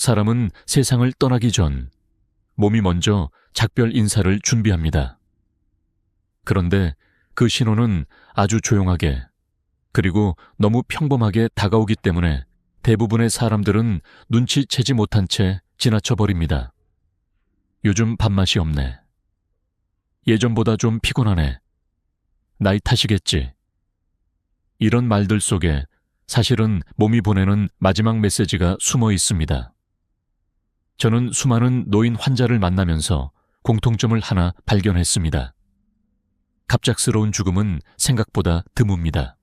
사람은 세상을 떠나기 전 몸이 먼저 작별 인사를 준비합니다. 그런데 그 신호는 아주 조용하게 그리고 너무 평범하게 다가오기 때문에 대부분의 사람들은 눈치채지 못한 채 지나쳐 버립니다. 요즘 밥맛이 없네. 예전보다 좀 피곤하네. 나이 탓이겠지. 이런 말들 속에 사실은 몸이 보내는 마지막 메시지가 숨어 있습니다. 저는 수많은 노인 환자를 만나면서 공통점을 하나 발견했습니다. 갑작스러운 죽음은 생각보다 드뭅니다.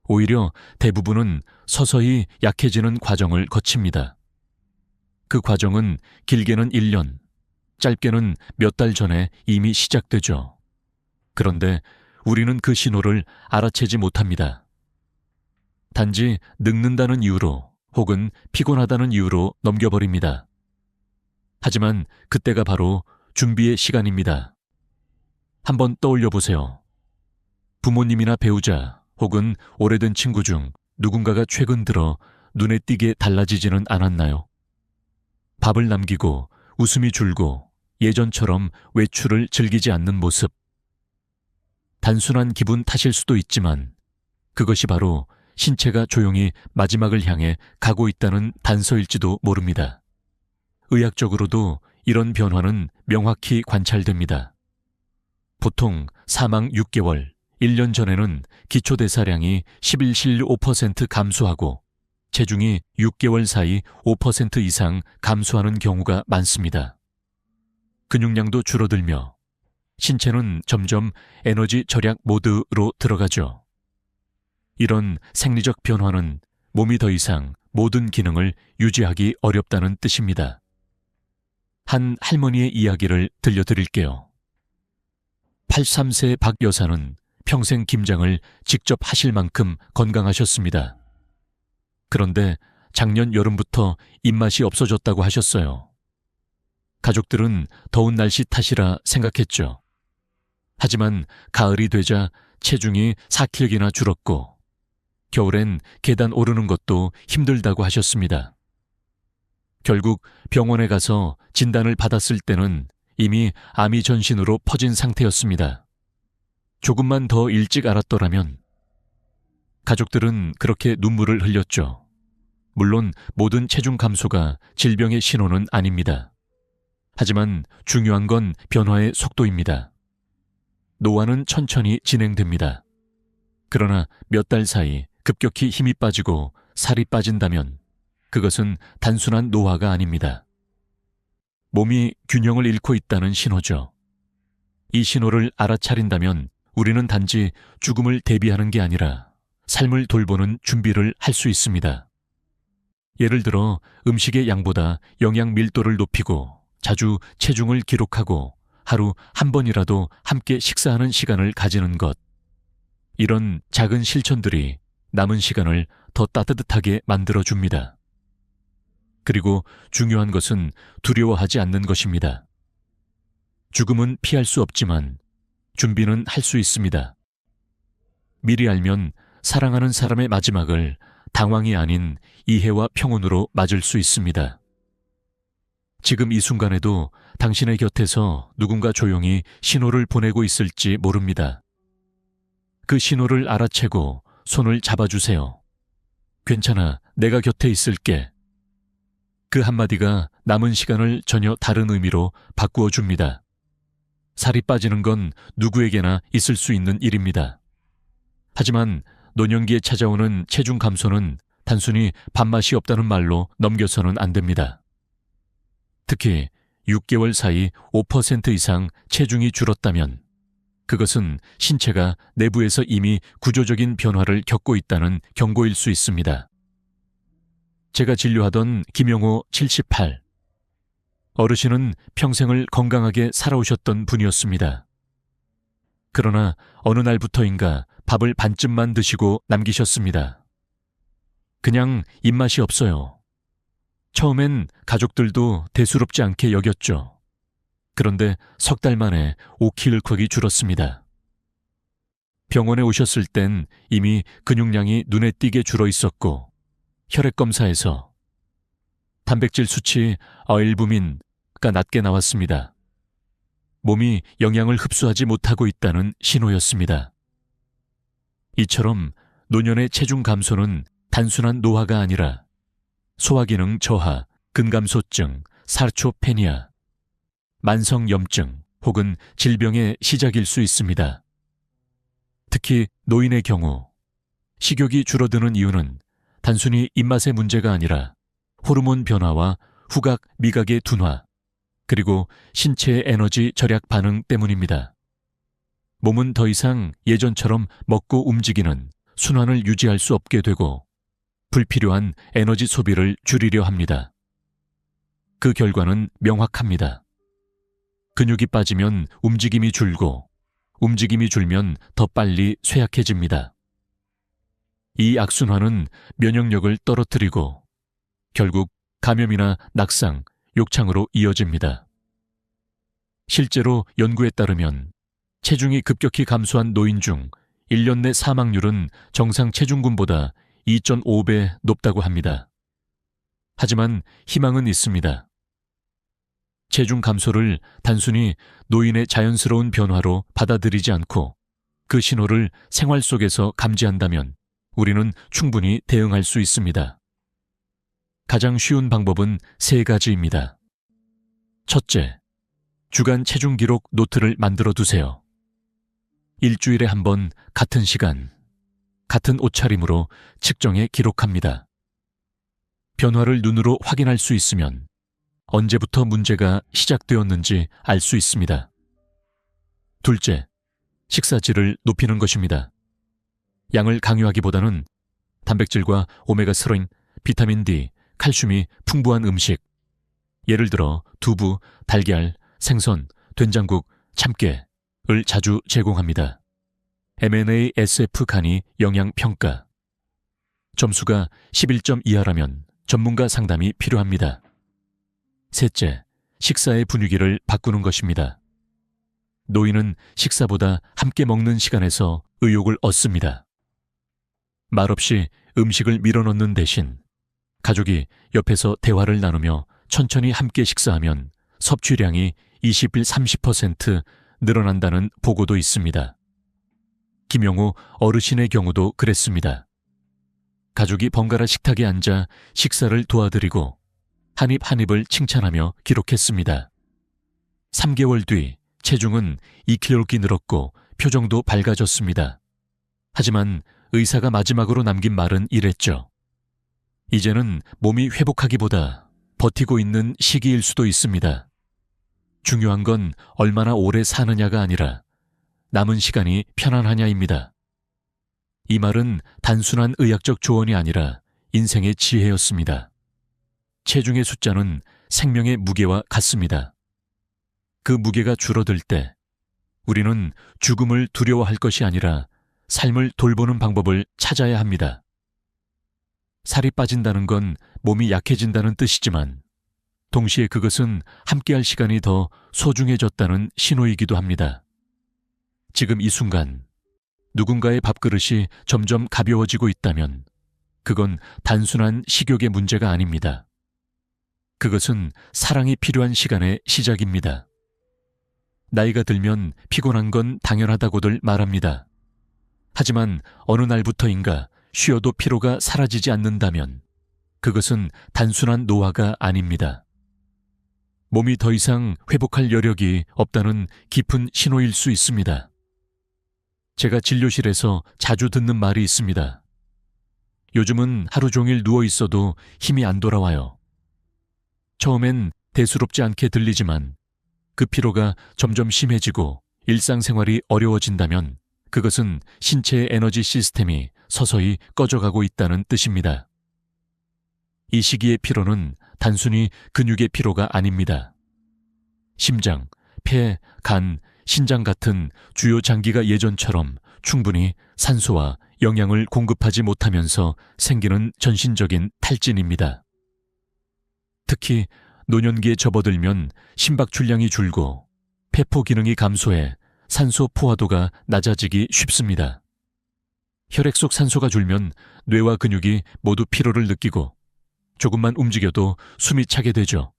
오히려 대부분은 서서히 약해지는 과정을 거칩니다. 그 과정은 길게는 1년, 짧게는 몇 달 전에 이미 시작되죠. 그런데 우리는 그 신호를 알아채지 못합니다. 단지 늙는다는 이유로 혹은 피곤하다는 이유로 넘겨버립니다. 하지만 그때가 바로 준비의 시간입니다. 한번 떠올려 보세요. 부모님이나 배우자 혹은 오래된 친구 중 누군가가 최근 들어 눈에 띄게 달라지지는 않았나요? 밥을 남기고 웃음이 줄고 예전처럼 외출을 즐기지 않는 모습. 단순한 기분 탓일 수도 있지만 그것이 바로 신체가 조용히 마지막을 향해 가고 있다는 단서일지도 모릅니다. 의학적으로도 이런 변화는 명확히 관찰됩니다. 보통 사망 6개월, 1년 전에는 기초대사량이 11.5% 감소하고 체중이 6개월 사이 5% 이상 감소하는 경우가 많습니다. 근육량도 줄어들며 신체는 점점 에너지 절약 모드로 들어가죠. 이런 생리적 변화는 몸이 더 이상 모든 기능을 유지하기 어렵다는 뜻입니다. 한 할머니의 이야기를 들려드릴게요. 83세 박 여사는 평생 김장을 직접 하실 만큼 건강하셨습니다. 그런데 작년 여름부터 입맛이 없어졌다고 하셨어요. 가족들은 더운 날씨 탓이라 생각했죠. 하지만 가을이 되자 체중이 4kg나 줄었고 겨울엔 계단 오르는 것도 힘들다고 하셨습니다. 결국 병원에 가서 진단을 받았을 때는 이미 암이 전신으로 퍼진 상태였습니다. 조금만 더 일찍 알았더라면. 가족들은 그렇게 눈물을 흘렸죠. 물론 모든 체중 감소가 질병의 신호는 아닙니다. 하지만 중요한 건 변화의 속도입니다. 노화는 천천히 진행됩니다. 그러나 몇 달 사이 급격히 힘이 빠지고 살이 빠진다면 그것은 단순한 노화가 아닙니다. 몸이 균형을 잃고 있다는 신호죠. 이 신호를 알아차린다면 우리는 단지 죽음을 대비하는 게 아니라 삶을 돌보는 준비를 할 수 있습니다. 예를 들어 음식의 양보다 영양 밀도를 높이고 자주 체중을 기록하고 하루 한 번이라도 함께 식사하는 시간을 가지는 것. 이런 작은 실천들이 남은 시간을 더 따뜻하게 만들어줍니다. 그리고 중요한 것은 두려워하지 않는 것입니다. 죽음은 피할 수 없지만 준비는 할 수 있습니다. 미리 알면 사랑하는 사람의 마지막을 당황이 아닌 이해와 평온으로 맞을 수 있습니다. 지금 이 순간에도 당신의 곁에서 누군가 조용히 신호를 보내고 있을지 모릅니다. 그 신호를 알아채고 손을 잡아주세요. 괜찮아, 내가 곁에 있을게. 그 한마디가 남은 시간을 전혀 다른 의미로 바꾸어 줍니다. 살이 빠지는 건 누구에게나 있을 수 있는 일입니다. 하지만 노년기에 찾아오는 체중 감소는 단순히 밥맛이 없다는 말로 넘겨서는 안 됩니다. 특히 6개월 사이 5% 이상 체중이 줄었다면 그것은 신체가 내부에서 이미 구조적인 변화를 겪고 있다는 경고일 수 있습니다. 제가 진료하던 김영호 78. 어르신은 평생을 건강하게 살아오셨던 분이었습니다. 그러나 어느 날부터인가 밥을 반쯤만 드시고 남기셨습니다. 그냥 입맛이 없어요. 처음엔 가족들도 대수롭지 않게 여겼죠. 그런데 석 달 만에 5kg이 줄었습니다. 병원에 오셨을 땐 이미 근육량이 눈에 띄게 줄어 있었고 혈액 검사에서 단백질 수치 알부민가 낮게 나왔습니다. 몸이 영양을 흡수하지 못하고 있다는 신호였습니다. 이처럼 노년의 체중 감소는 단순한 노화가 아니라 소화기능 저하, 근감소증, 사르초페니아, 만성염증 혹은 질병의 시작일 수 있습니다. 특히 노인의 경우 식욕이 줄어드는 이유는 단순히 입맛의 문제가 아니라 호르몬 변화와 후각, 미각의 둔화, 그리고 신체의 에너지 절약 반응 때문입니다. 몸은 더 이상 예전처럼 먹고 움직이는 순환을 유지할 수 없게 되고 불필요한 에너지 소비를 줄이려 합니다. 그 결과는 명확합니다. 근육이 빠지면 움직임이 줄고 움직임이 줄면 더 빨리 쇠약해집니다. 이 악순환은 면역력을 떨어뜨리고 결국 감염이나 낙상, 욕창으로 이어집니다. 실제로 연구에 따르면 체중이 급격히 감소한 노인 중 1년 내 사망률은 정상 체중군보다 2.5배 높다고 합니다. 하지만 희망은 있습니다. 체중 감소를 단순히 노인의 자연스러운 변화로 받아들이지 않고 그 신호를 생활 속에서 감지한다면 우리는 충분히 대응할 수 있습니다. 가장 쉬운 방법은 3가지입니다. 첫째, 주간 체중 기록 노트를 만들어 두세요. 일주일에 한 번 같은 시간, 같은 옷차림으로 측정해 기록합니다. 변화를 눈으로 확인할 수 있으면 언제부터 문제가 시작되었는지 알 수 있습니다. 둘째, 식사질을 높이는 것입니다. 양을 강요하기보다는 단백질과 오메가3, 비타민 D, 칼슘이 풍부한 음식, 예를 들어 두부, 달걀, 생선, 된장국, 참깨를 자주 제공합니다. MNASF 간이 영양평가. 점수가 11점 이하라면 전문가 상담이 필요합니다. 셋째, 식사의 분위기를 바꾸는 것입니다. 노인은 식사보다 함께 먹는 시간에서 의욕을 얻습니다. 말없이 음식을 밀어넣는 대신 가족이 옆에서 대화를 나누며 천천히 함께 식사하면 섭취량이 20-30% 늘어난다는 보고도 있습니다. 김영호 어르신의 경우도 그랬습니다. 가족이 번갈아 식탁에 앉아 식사를 도와드리고 한 입 한 입을 칭찬하며 기록했습니다. 3개월 뒤 체중은 2kg 늘었고 표정도 밝아졌습니다. 하지만 의사가 마지막으로 남긴 말은 이랬죠. 이제는 몸이 회복하기보다 버티고 있는 시기일 수도 있습니다. 중요한 건 얼마나 오래 사느냐가 아니라 남은 시간이 편안하냐입니다. 이 말은 단순한 의학적 조언이 아니라 인생의 지혜였습니다. 체중의 숫자는 생명의 무게와 같습니다. 그 무게가 줄어들 때 우리는 죽음을 두려워할 것이 아니라 삶을 돌보는 방법을 찾아야 합니다. 살이 빠진다는 건 몸이 약해진다는 뜻이지만 동시에 그것은 함께할 시간이 더 소중해졌다는 신호이기도 합니다. 지금 이 순간 누군가의 밥그릇이 점점 가벼워지고 있다면 그건 단순한 식욕의 문제가 아닙니다. 그것은 사랑이 필요한 시간의 시작입니다. 나이가 들면 피곤한 건 당연하다고들 말합니다. 하지만 어느 날부터인가 쉬어도 피로가 사라지지 않는다면 그것은 단순한 노화가 아닙니다. 몸이 더 이상 회복할 여력이 없다는 깊은 신호일 수 있습니다. 제가 진료실에서 자주 듣는 말이 있습니다. 요즘은 하루 종일 누워 있어도 힘이 안 돌아와요. 처음엔 대수롭지 않게 들리지만 그 피로가 점점 심해지고 일상생활이 어려워진다면 그것은 신체의 에너지 시스템이 서서히 꺼져가고 있다는 뜻입니다. 이 시기의 피로는 단순히 근육의 피로가 아닙니다. 심장, 폐, 간, 신장 같은 주요 장기가 예전처럼 충분히 산소와 영양을 공급하지 못하면서 생기는 전신적인 탈진입니다. 특히 노년기에 접어들면 심박출량이 줄고 폐포 기능이 감소해 산소 포화도가 낮아지기 쉽습니다. 혈액 속 산소가 줄면 뇌와 근육이 모두 피로를 느끼고 조금만 움직여도 숨이 차게 되죠.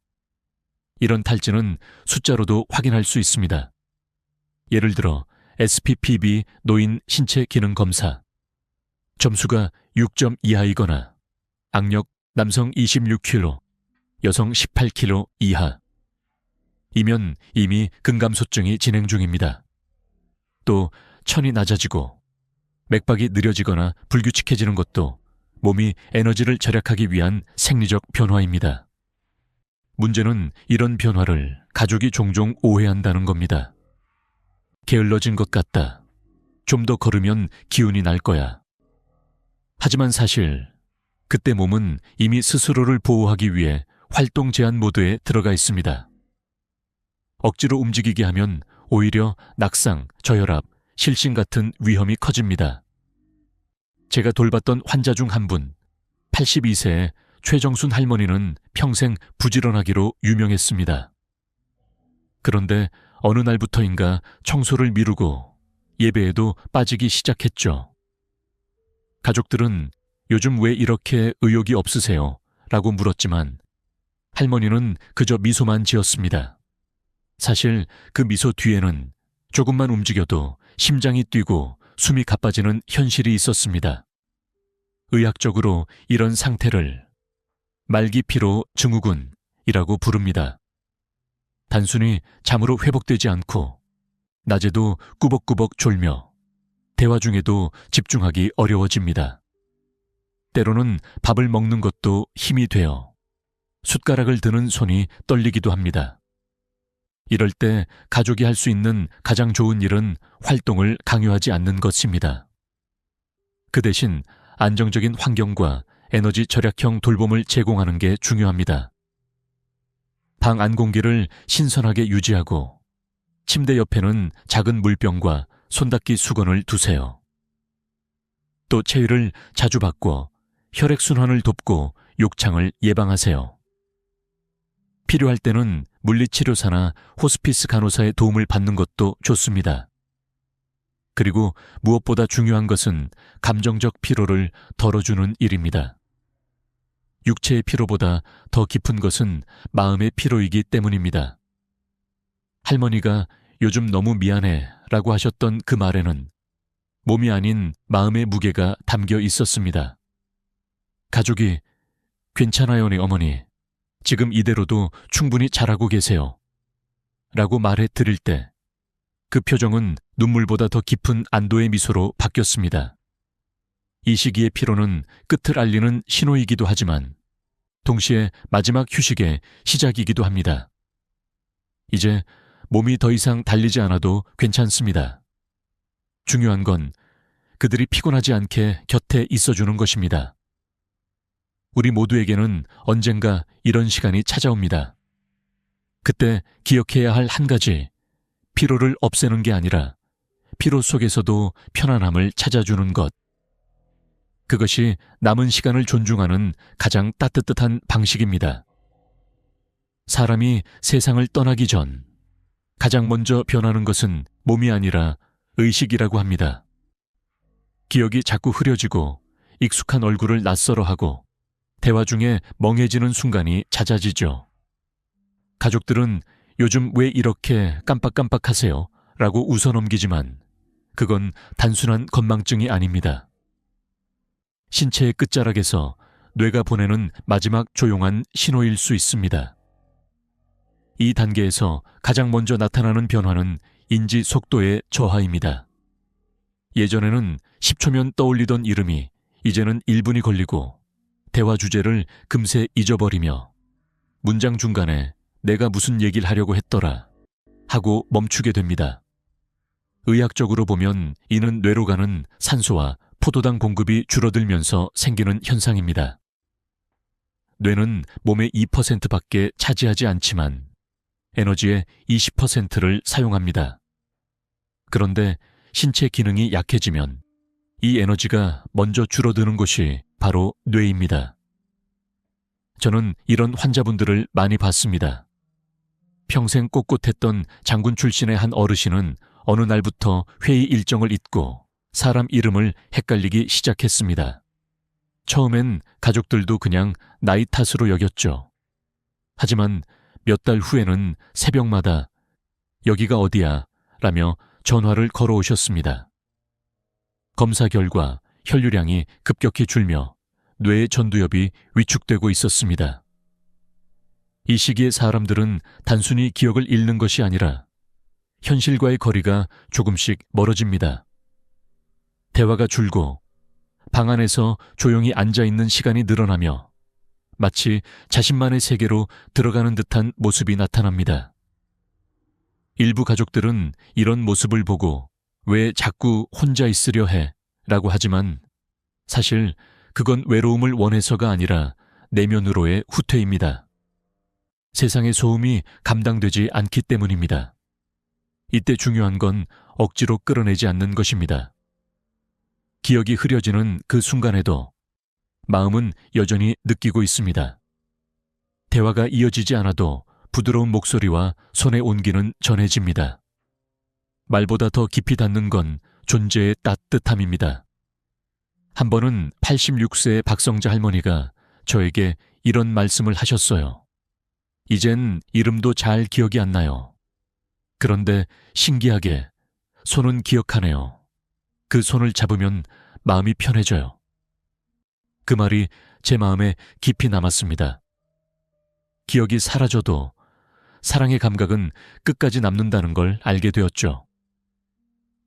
이런 탈진은 숫자로도 확인할 수 있습니다. 예를 들어 SPPB 노인 신체 기능 검사. 점수가 6점 이하이거나 악력 남성 26kg, 여성 18kg 이하. 이면 이미 근감소증이 진행 중입니다. 또 천이 낮아지고 맥박이 느려지거나 불규칙해지는 것도 몸이 에너지를 절약하기 위한 생리적 변화입니다. 문제는 이런 변화를 가족이 종종 오해한다는 겁니다. 게을러진 것 같다. 좀 더 걸으면 기운이 날 거야. 하지만 사실 그때 몸은 이미 스스로를 보호하기 위해 활동 제한 모드에 들어가 있습니다. 억지로 움직이게 하면 오히려 낙상, 저혈압, 실신 같은 위험이 커집니다. 제가 돌봤던 환자 중 한 분, 82세의 최정순 할머니는 평생 부지런하기로 유명했습니다. 그런데 어느 날부터인가 청소를 미루고 예배에도 빠지기 시작했죠. 가족들은 요즘 왜 이렇게 의욕이 없으세요? 라고 물었지만 할머니는 그저 미소만 지었습니다. 사실 그 미소 뒤에는 조금만 움직여도 심장이 뛰고 숨이 가빠지는 현실이 있었습니다. 의학적으로 이런 상태를 말기피로 증후군이라고 부릅니다. 단순히 잠으로 회복되지 않고 낮에도 꾸벅꾸벅 졸며 대화 중에도 집중하기 어려워집니다. 때로는 밥을 먹는 것도 힘이 되어 숟가락을 드는 손이 떨리기도 합니다. 이럴 때 가족이 할 수 있는 가장 좋은 일은 활동을 강요하지 않는 것입니다. 그 대신 안정적인 환경과 에너지 절약형 돌봄을 제공하는 게 중요합니다. 방 안 공기를 신선하게 유지하고 침대 옆에는 작은 물병과 손닦기 수건을 두세요. 또 체위를 자주 바꿔 혈액순환을 돕고 욕창을 예방하세요. 필요할 때는 물리치료사나 호스피스 간호사의 도움을 받는 것도 좋습니다. 그리고 무엇보다 중요한 것은 감정적 피로를 덜어주는 일입니다. 육체의 피로보다 더 깊은 것은 마음의 피로이기 때문입니다. 할머니가 요즘 너무 미안해 라고 하셨던 그 말에는 몸이 아닌 마음의 무게가 담겨 있었습니다. 가족이 괜찮아요네 어머니, 지금 이대로도 충분히 잘하고 계세요 라고 말해 드릴 때 그 표정은 눈물보다 더 깊은 안도의 미소로 바뀌었습니다. 이 시기의 피로는 끝을 알리는 신호이기도 하지만 동시에 마지막 휴식의 시작이기도 합니다. 이제 몸이 더 이상 달리지 않아도 괜찮습니다. 중요한 건 그들이 피곤하지 않게 곁에 있어주는 것입니다. 우리 모두에게는 언젠가 이런 시간이 찾아옵니다. 그때 기억해야 할 한 가지, 피로를 없애는 게 아니라 피로 속에서도 편안함을 찾아주는 것. 그것이 남은 시간을 존중하는 가장 따뜻한 방식입니다. 사람이 세상을 떠나기 전 가장 먼저 변하는 것은 몸이 아니라 의식이라고 합니다. 기억이 자꾸 흐려지고 익숙한 얼굴을 낯설어하고 대화 중에 멍해지는 순간이 잦아지죠. 가족들은 요즘 왜 이렇게 깜빡깜빡하세요? 라고 웃어넘기지만 그건 단순한 건망증이 아닙니다. 신체의 끝자락에서 뇌가 보내는 마지막 조용한 신호일 수 있습니다. 이 단계에서 가장 먼저 나타나는 변화는 인지 속도의 저하입니다. 예전에는 10초면 떠올리던 이름이 이제는 1분이 걸리고 대화 주제를 금세 잊어버리며 문장 중간에 내가 무슨 얘기를 하려고 했더라 하고 멈추게 됩니다. 의학적으로 보면 이는 뇌로 가는 산소와 포도당 공급이 줄어들면서 생기는 현상입니다. 뇌는 몸의 2%밖에 차지하지 않지만 에너지의 20%를 사용합니다. 그런데 신체 기능이 약해지면 이 에너지가 먼저 줄어드는 곳이 바로 뇌입니다. 저는 이런 환자분들을 많이 봤습니다. 평생 꼿꼿했던 장군 출신의 한 어르신은 어느 날부터 회의 일정을 잊고 사람 이름을 헷갈리기 시작했습니다. 처음엔 가족들도 그냥 나이 탓으로 여겼죠. 하지만 몇 달 후에는 새벽마다 여기가 어디야? 라며 전화를 걸어오셨습니다. 검사 결과 혈류량이 급격히 줄며 뇌의 전두엽이 위축되고 있었습니다. 이 시기에 사람들은 단순히 기억을 잃는 것이 아니라 현실과의 거리가 조금씩 멀어집니다. 대화가 줄고 방 안에서 조용히 앉아있는 시간이 늘어나며 마치 자신만의 세계로 들어가는 듯한 모습이 나타납니다. 일부 가족들은 이런 모습을 보고 왜 자꾸 혼자 있으려 해? 라고 하지만 사실 그건 외로움을 원해서가 아니라 내면으로의 후퇴입니다. 세상의 소음이 감당되지 않기 때문입니다. 이때 중요한 건 억지로 끌어내지 않는 것입니다. 기억이 흐려지는 그 순간에도 마음은 여전히 느끼고 있습니다. 대화가 이어지지 않아도 부드러운 목소리와 손의 온기는 전해집니다. 말보다 더 깊이 닿는 건 존재의 따뜻함입니다. 한 번은 86세의 박성자 할머니가 저에게 이런 말씀을 하셨어요. 이젠 이름도 잘 기억이 안 나요. 그런데 신기하게 손은 기억하네요. 그 손을 잡으면 마음이 편해져요. 그 말이 제 마음에 깊이 남았습니다. 기억이 사라져도 사랑의 감각은 끝까지 남는다는 걸 알게 되었죠.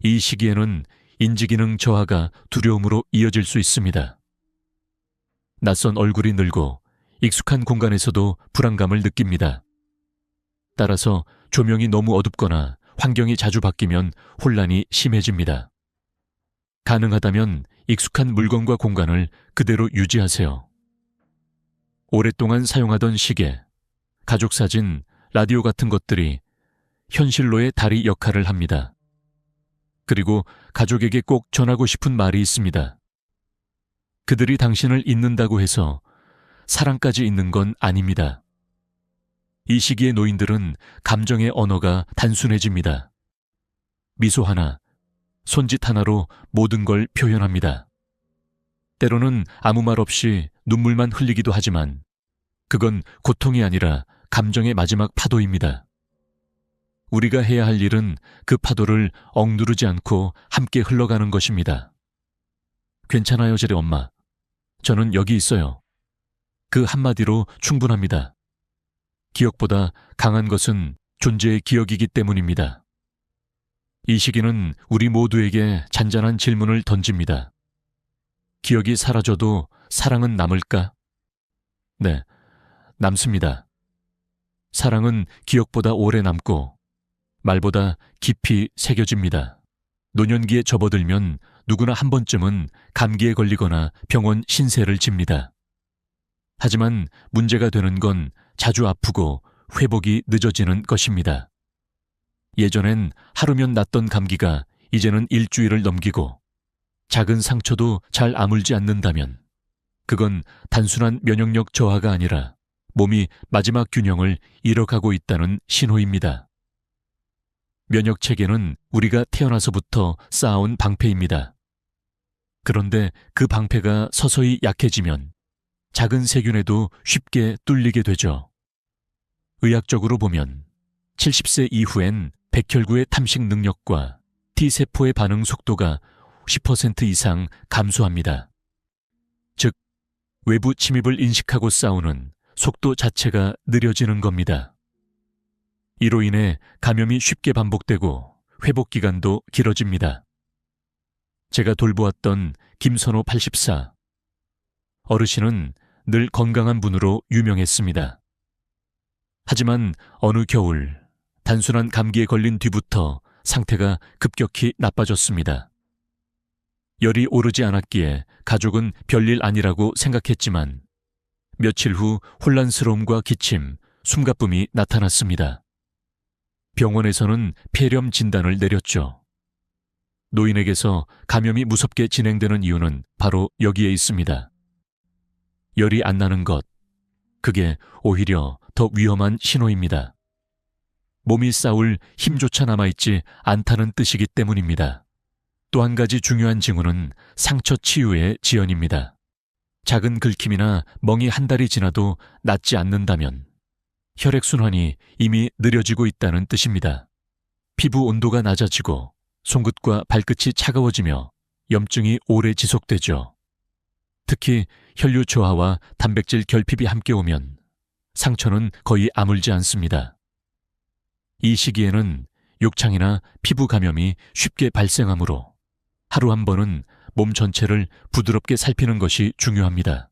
이 시기에는 인지기능 저하가 두려움으로 이어질 수 있습니다. 낯선 얼굴이 늘고 익숙한 공간에서도 불안감을 느낍니다. 따라서 조명이 너무 어둡거나 환경이 자주 바뀌면 혼란이 심해집니다. 가능하다면 익숙한 물건과 공간을 그대로 유지하세요. 오랫동안 사용하던 시계, 가족사진, 라디오 같은 것들이 현실로의 다리 역할을 합니다. 그리고 가족에게 꼭 전하고 싶은 말이 있습니다. 그들이 당신을 잊는다고 해서 사랑까지 잊는 건 아닙니다. 이 시기의 노인들은 감정의 언어가 단순해집니다. 미소 하나, 손짓 하나로 모든 걸 표현합니다. 때로는 아무 말 없이 눈물만 흘리기도 하지만 그건 고통이 아니라 감정의 마지막 파도입니다. 우리가 해야 할 일은 그 파도를 억누르지 않고 함께 흘러가는 것입니다. 괜찮아요, 제리 엄마. 저는 여기 있어요. 그 한마디로 충분합니다. 기억보다 강한 것은 존재의 기억이기 때문입니다. 이 시기는 우리 모두에게 잔잔한 질문을 던집니다. 기억이 사라져도 사랑은 남을까? 네, 남습니다. 사랑은 기억보다 오래 남고 말보다 깊이 새겨집니다. 노년기에 접어들면 누구나 한 번쯤은 감기에 걸리거나 병원 신세를 집니다. 하지만 문제가 되는 건 자주 아프고 회복이 늦어지는 것입니다. 예전엔 하루면 낫던 감기가 이제는 일주일을 넘기고 작은 상처도 잘 아물지 않는다면 그건 단순한 면역력 저하가 아니라 몸이 마지막 균형을 잃어가고 있다는 신호입니다. 면역 체계는 우리가 태어나서부터 쌓아온 방패입니다. 그런데 그 방패가 서서히 약해지면 작은 세균에도 쉽게 뚫리게 되죠. 의학적으로 보면 70세 이후엔 백혈구의 탐식 능력과 T세포의 반응 속도가 10% 이상 감소합니다. 즉, 외부 침입을 인식하고 싸우는 속도 자체가 느려지는 겁니다. 이로 인해 감염이 쉽게 반복되고 회복 기간도 길어집니다. 제가 돌보았던 김선호 84. 어르신은 늘 건강한 분으로 유명했습니다. 하지만 어느 겨울 단순한 감기에 걸린 뒤부터 상태가 급격히 나빠졌습니다. 열이 오르지 않았기에 가족은 별일 아니라고 생각했지만 며칠 후 혼란스러움과 기침, 숨가쁨이 나타났습니다. 병원에서는 폐렴 진단을 내렸죠. 노인에게서 감염이 무섭게 진행되는 이유는 바로 여기에 있습니다. 열이 안 나는 것, 그게 오히려 더 위험한 신호입니다. 몸이 싸울 힘조차 남아있지 않다는 뜻이기 때문입니다. 또 한 가지 중요한 징후는 상처 치유의 지연입니다. 작은 긁힘이나 멍이 한 달이 지나도 낫지 않는다면 혈액순환이 이미 느려지고 있다는 뜻입니다. 피부 온도가 낮아지고 손끝과 발끝이 차가워지며 염증이 오래 지속되죠. 특히 혈류 저하와 단백질 결핍이 함께 오면 상처는 거의 아물지 않습니다. 이 시기에는 욕창이나 피부 감염이 쉽게 발생하므로 하루 한 번은 몸 전체를 부드럽게 살피는 것이 중요합니다.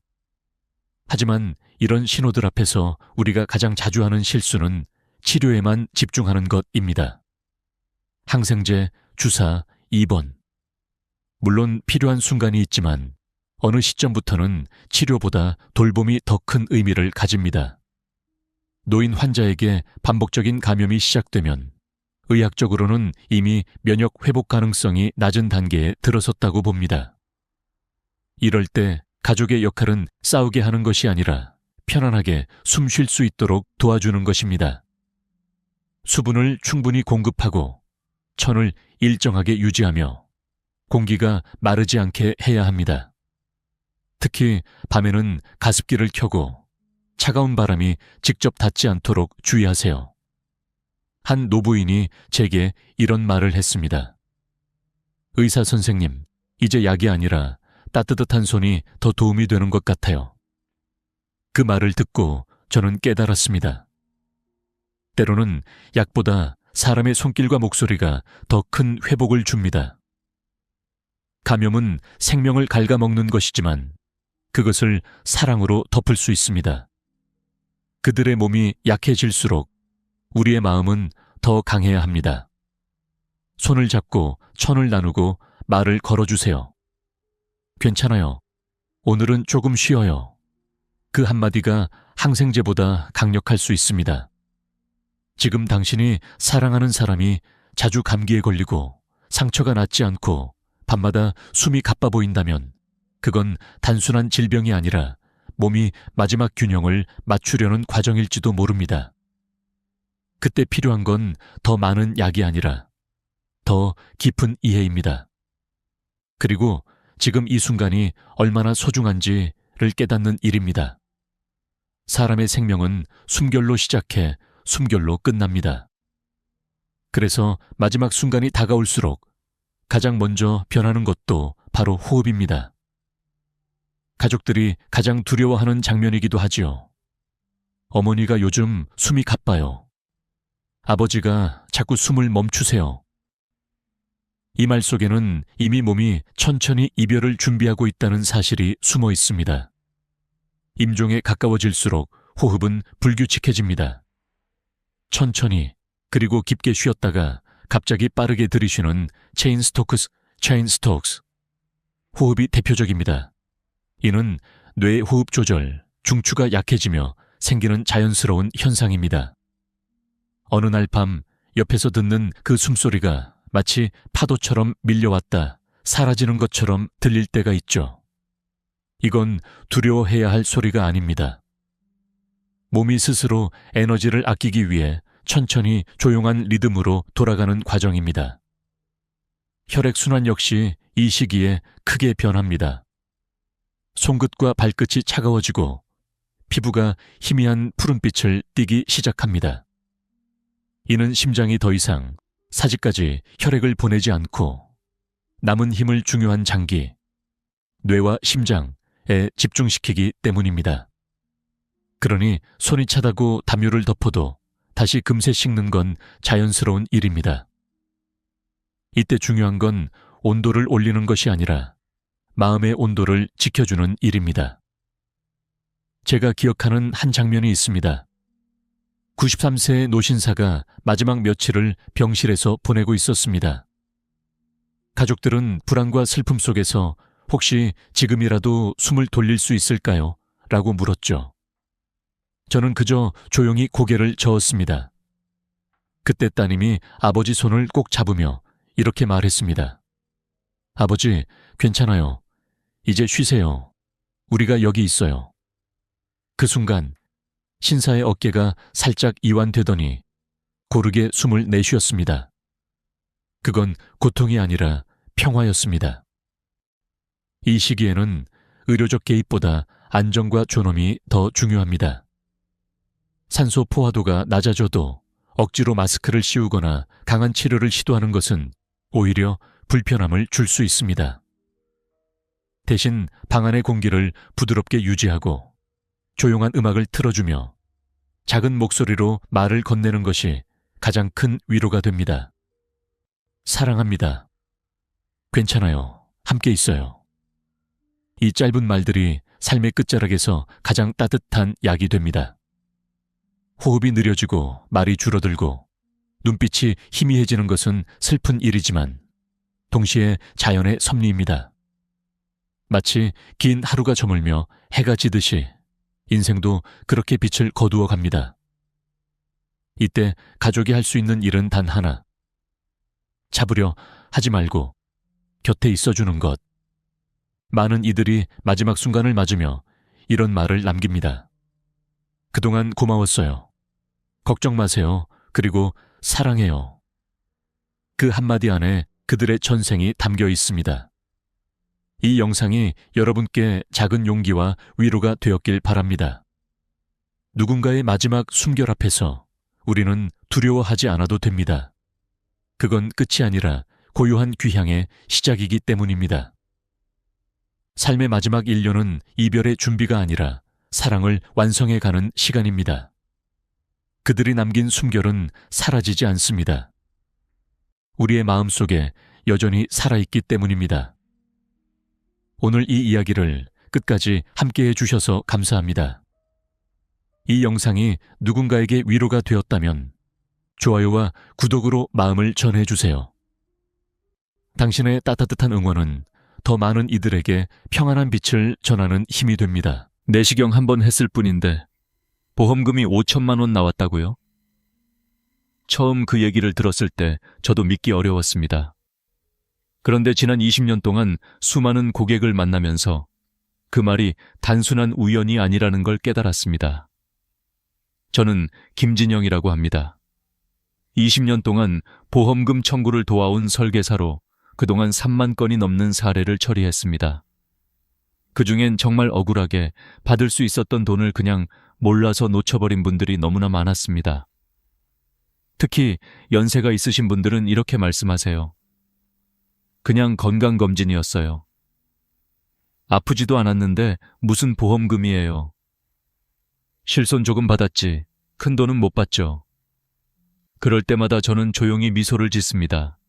하지만 이런 신호들 앞에서 우리가 가장 자주 하는 실수는 치료에만 집중하는 것입니다. 항생제, 주사, 입원. 물론 필요한 순간이 있지만 어느 시점부터는 치료보다 돌봄이 더 큰 의미를 가집니다. 노인 환자에게 반복적인 감염이 시작되면 의학적으로는 이미 면역 회복 가능성이 낮은 단계에 들어섰다고 봅니다. 이럴 때 가족의 역할은 싸우게 하는 것이 아니라 편안하게 숨 쉴 수 있도록 도와주는 것입니다. 수분을 충분히 공급하고 천을 일정하게 유지하며 공기가 마르지 않게 해야 합니다. 특히 밤에는 가습기를 켜고 차가운 바람이 직접 닿지 않도록 주의하세요. 한 노부인이 제게 이런 말을 했습니다. 의사 선생님, 이제 약이 아니라 따뜻한 손이 더 도움이 되는 것 같아요. 그 말을 듣고 저는 깨달았습니다. 때로는 약보다 사람의 손길과 목소리가 더 큰 회복을 줍니다. 감염은 생명을 갉아먹는 것이지만 그것을 사랑으로 덮을 수 있습니다. 그들의 몸이 약해질수록 우리의 마음은 더 강해야 합니다. 손을 잡고 천을 나누고 말을 걸어주세요. 괜찮아요. 오늘은 조금 쉬어요. 그 한마디가 항생제보다 강력할 수 있습니다. 지금 당신이 사랑하는 사람이 자주 감기에 걸리고 상처가 낫지 않고 밤마다 숨이 가빠 보인다면 그건 단순한 질병이 아니라 몸이 마지막 균형을 맞추려는 과정일지도 모릅니다. 그때 필요한 건 더 많은 약이 아니라 더 깊은 이해입니다. 그리고 지금 이 순간이 얼마나 소중한지를 깨닫는 일입니다. 사람의 생명은 숨결로 시작해 숨결로 끝납니다. 그래서 마지막 순간이 다가올수록 가장 먼저 변하는 것도 바로 호흡입니다. 가족들이 가장 두려워하는 장면이기도 하지요. 어머니가 요즘 숨이 가빠요. 아버지가 자꾸 숨을 멈추세요. 이 말 속에는 이미 몸이 천천히 이별을 준비하고 있다는 사실이 숨어 있습니다. 임종에 가까워질수록 호흡은 불규칙해집니다. 천천히 그리고 깊게 쉬었다가 갑자기 빠르게 들이쉬는 체인 스톡스. 호흡이 대표적입니다. 이는 뇌의 호흡 조절, 중추가 약해지며 생기는 자연스러운 현상입니다. 어느 날 밤 옆에서 듣는 그 숨소리가 마치 파도처럼 밀려왔다 사라지는 것처럼 들릴 때가 있죠. 이건 두려워해야 할 소리가 아닙니다. 몸이 스스로 에너지를 아끼기 위해 천천히 조용한 리듬으로 돌아가는 과정입니다. 혈액순환 역시 이 시기에 크게 변합니다. 손끝과 발끝이 차가워지고 피부가 희미한 푸른빛을 띠기 시작합니다. 이는 심장이 더 이상 사지까지 혈액을 보내지 않고 남은 힘을 중요한 장기, 뇌와 심장에 집중시키기 때문입니다. 그러니 손이 차다고 담요를 덮어도 다시 금세 식는 건 자연스러운 일입니다. 이때 중요한 건 온도를 올리는 것이 아니라 마음의 온도를 지켜주는 일입니다. 제가 기억하는 한 장면이 있습니다. 93세의 노신사가 마지막 며칠을 병실에서 보내고 있었습니다. 가족들은 불안과 슬픔 속에서 혹시 지금이라도 숨을 돌릴 수 있을까요? 라고 물었죠. 저는 그저 조용히 고개를 저었습니다. 그때 따님이 아버지 손을 꼭 잡으며 이렇게 말했습니다. 아버지, 괜찮아요. 이제 쉬세요. 우리가 여기 있어요. 그 순간 신사의 어깨가 살짝 이완되더니 고르게 숨을 내쉬었습니다. 그건 고통이 아니라 평화였습니다. 이 시기에는 의료적 개입보다 안전과 존엄이 더 중요합니다. 산소 포화도가 낮아져도 억지로 마스크를 씌우거나 강한 치료를 시도하는 것은 오히려 불편함을 줄 수 있습니다. 대신 방 안의 공기를 부드럽게 유지하고 조용한 음악을 틀어주며 작은 목소리로 말을 건네는 것이 가장 큰 위로가 됩니다. 사랑합니다. 괜찮아요. 함께 있어요. 이 짧은 말들이 삶의 끝자락에서 가장 따뜻한 약이 됩니다. 호흡이 느려지고 말이 줄어들고 눈빛이 희미해지는 것은 슬픈 일이지만 동시에 자연의 섭리입니다. 마치 긴 하루가 저물며 해가 지듯이 인생도 그렇게 빛을 거두어 갑니다. 이때 가족이 할 수 있는 일은 단 하나. 잡으려 하지 말고 곁에 있어주는 것. 많은 이들이 마지막 순간을 맞으며 이런 말을 남깁니다. 그동안 고마웠어요. 걱정 마세요. 그리고 사랑해요. 그 한마디 안에 그들의 전생이 담겨 있습니다. 이 영상이 여러분께 작은 용기와 위로가 되었길 바랍니다. 누군가의 마지막 숨결 앞에서 우리는 두려워하지 않아도 됩니다. 그건 끝이 아니라 고요한 귀향의 시작이기 때문입니다. 삶의 마지막 1년은 이별의 준비가 아니라 사랑을 완성해 가는 시간입니다. 그들이 남긴 숨결은 사라지지 않습니다. 우리의 마음속에 여전히 살아있기 때문입니다. 오늘 이 이야기를 끝까지 함께해 주셔서 감사합니다. 이 영상이 누군가에게 위로가 되었다면 좋아요와 구독으로 마음을 전해주세요. 당신의 따뜻한 응원은 더 많은 이들에게 평안한 빛을 전하는 힘이 됩니다. 내시경 한번 했을 뿐인데 보험금이 5천만 원 나왔다고요? 처음 그 얘기를 들었을 때 저도 믿기 어려웠습니다. 그런데 지난 20년 동안 수많은 고객을 만나면서 그 말이 단순한 우연이 아니라는 걸 깨달았습니다. 저는 김진영이라고 합니다. 20년 동안 보험금 청구를 도와온 설계사로 그동안 3만 건이 넘는 사례를 처리했습니다. 그중엔 정말 억울하게 받을 수 있었던 돈을 그냥 몰라서 놓쳐버린 분들이 너무나 많았습니다. 특히 연세가 있으신 분들은 이렇게 말씀하세요. 그냥 건강검진이었어요. 아프지도 않았는데 무슨 보험금이에요. 실손 조금 받았지 큰 돈은 못 받죠. 그럴 때마다 저는 조용히 미소를 짓습니다.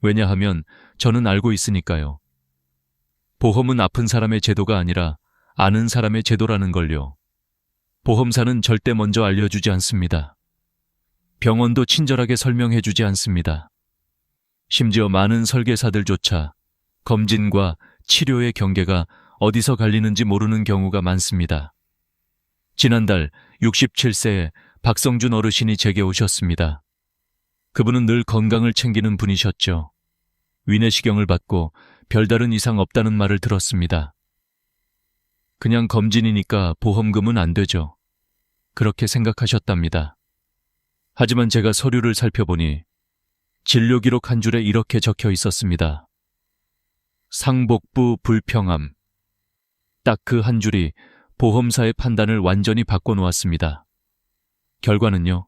왜냐하면 저는 알고 있으니까요. 보험은 아픈 사람의 제도가 아니라 아는 사람의 제도라는 걸요. 보험사는 절대 먼저 알려주지 않습니다. 병원도 친절하게 설명해주지 않습니다. 심지어 많은 설계사들조차 검진과 치료의 경계가 어디서 갈리는지 모르는 경우가 많습니다. 지난달 67세의 박성준 어르신이 제게 오셨습니다. 그분은 늘 건강을 챙기는 분이셨죠. 위내시경을 받고 별다른 이상 없다는 말을 들었습니다. 그냥 검진이니까 보험금은 안 되죠. 그렇게 생각하셨답니다. 하지만 제가 서류를 살펴보니 진료 기록 한 줄에 이렇게 적혀 있었습니다. 상복부 불평함. 딱 그 한 줄이 보험사의 판단을 완전히 바꿔놓았습니다. 결과는요.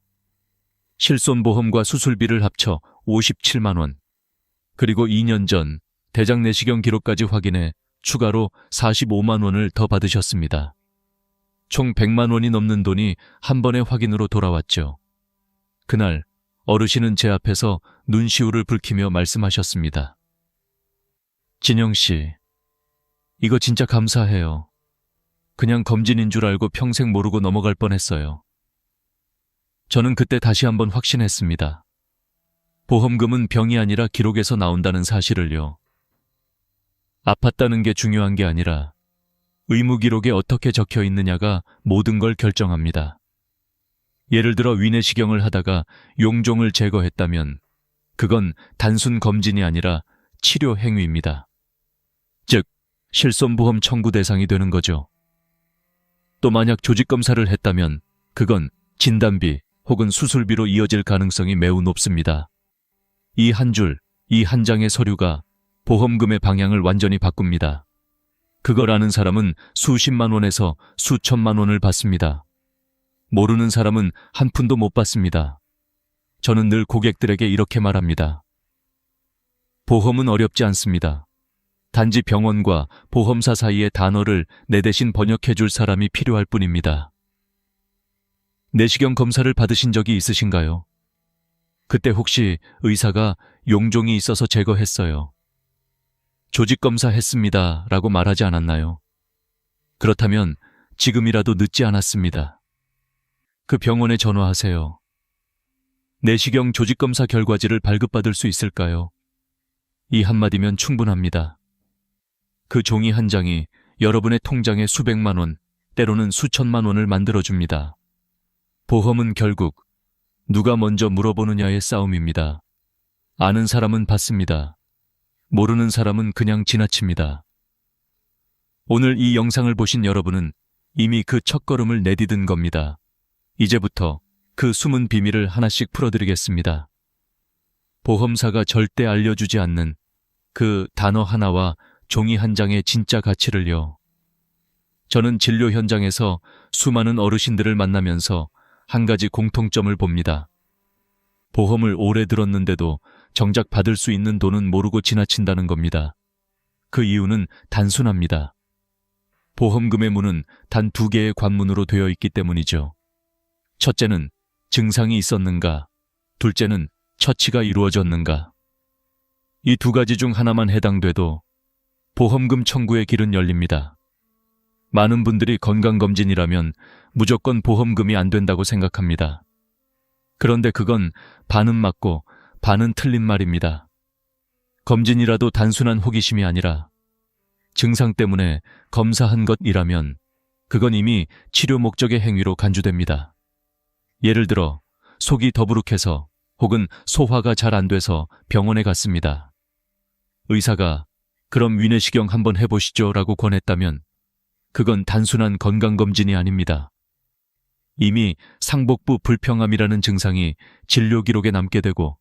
실손보험과 수술비를 합쳐 57만 원, 그리고 2년 전 대장 내시경 기록까지 확인해 추가로 45만 원을 더 받으셨습니다. 총 100만 원이 넘는 돈이 한 번의 확인으로 돌아왔죠. 그날 어르신은 제 앞에서 눈시울을 붉히며 말씀하셨습니다. 진영 씨, 이거 진짜 감사해요. 그냥 검진인 줄 알고 평생 모르고 넘어갈 뻔했어요. 저는 그때 다시 한번 확신했습니다. 보험금은 병이 아니라 기록에서 나온다는 사실을요. 아팠다는 게 중요한 게 아니라 의무 기록에 어떻게 적혀 있느냐가 모든 걸 결정합니다. 예를 들어 위내시경을 하다가 용종을 제거했다면 그건 단순 검진이 아니라 치료 행위입니다. 즉, 실손보험 청구 대상이 되는 거죠. 또 만약 조직검사를 했다면 그건 진단비 혹은 수술비로 이어질 가능성이 매우 높습니다. 이 한 줄, 이 한 장의 서류가 보험금의 방향을 완전히 바꿉니다. 그걸 아는 사람은 수십만 원에서 수천만 원을 받습니다. 모르는 사람은 한 푼도 못 받습니다. 저는 늘 고객들에게 이렇게 말합니다. 보험은 어렵지 않습니다. 단지 병원과 보험사 사이의 단어를 내 대신 번역해 줄 사람이 필요할 뿐입니다. 내시경 검사를 받으신 적이 있으신가요? 그때 혹시 의사가 용종이 있어서 제거했어요. 조직검사 했습니다 라고 말하지 않았나요? 그렇다면 지금이라도 늦지 않았습니다. 그 병원에 전화하세요. 내시경 조직검사 결과지를 발급받을 수 있을까요? 이 한마디면 충분합니다. 그 종이 한 장이 여러분의 통장에 수백만 원, 때로는 수천만 원을 만들어줍니다. 보험은 결국 누가 먼저 물어보느냐의 싸움입니다. 아는 사람은 받습니다. 모르는 사람은 그냥 지나칩니다. 오늘 이 영상을 보신 여러분은 이미 그 첫걸음을 내디딘 겁니다. 이제부터 그 숨은 비밀을 하나씩 풀어드리겠습니다. 보험사가 절대 알려주지 않는 그 단어 하나와 종이 한 장의 진짜 가치를요. 저는 진료 현장에서 수많은 어르신들을 만나면서 한 가지 공통점을 봅니다. 보험을 오래 들었는데도 정작 받을 수 있는 돈은 모르고 지나친다는 겁니다. 그 이유는 단순합니다. 보험금의 문은 단 2개의 관문으로 되어 있기 때문이죠. 첫째는 증상이 있었는가, 둘째는 처치가 이루어졌는가. 이 2가지 중 하나만 해당돼도 보험금 청구의 길은 열립니다. 많은 분들이 건강검진이라면 무조건 보험금이 안 된다고 생각합니다. 그런데 그건 반은 맞고 반은 틀린 말입니다. 검진이라도 단순한 호기심이 아니라 증상 때문에 검사한 것이라면 그건 이미 치료 목적의 행위로 간주됩니다. 예를 들어 속이 더부룩해서 혹은 소화가 잘 안 돼서 병원에 갔습니다. 의사가 그럼 위내시경 한번 해보시죠 라고 권했다면 그건 단순한 건강검진이 아닙니다. 이미 상복부 불평함이라는 증상이 진료 기록에 남게 되고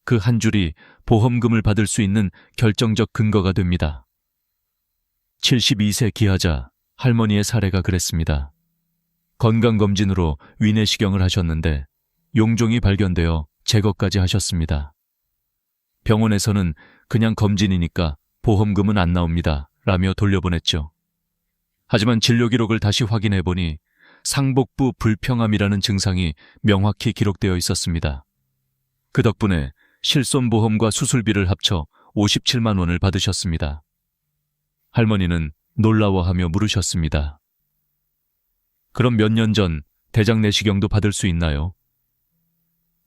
그 한 줄이 보험금을 받을 수 있는 결정적 근거가 됩니다. 72세 기하자 할머니의 사례가 그랬습니다. 건강검진으로 위내시경을 하셨는데 용종이 발견되어 제거까지 하셨습니다. 병원에서는 그냥 검진이니까 보험금은 안 나옵니다 라며 돌려보냈죠. 하지만 진료 기록을 다시 확인해보니 상복부 불평함이라는 증상이 명확히 기록되어 있었습니다. 그 덕분에 실손보험과 수술비를 합쳐 57만 원을 받으셨습니다. 할머니는 놀라워하며 물으셨습니다. 그럼 몇 년 전 대장 내시경도 받을 수 있나요?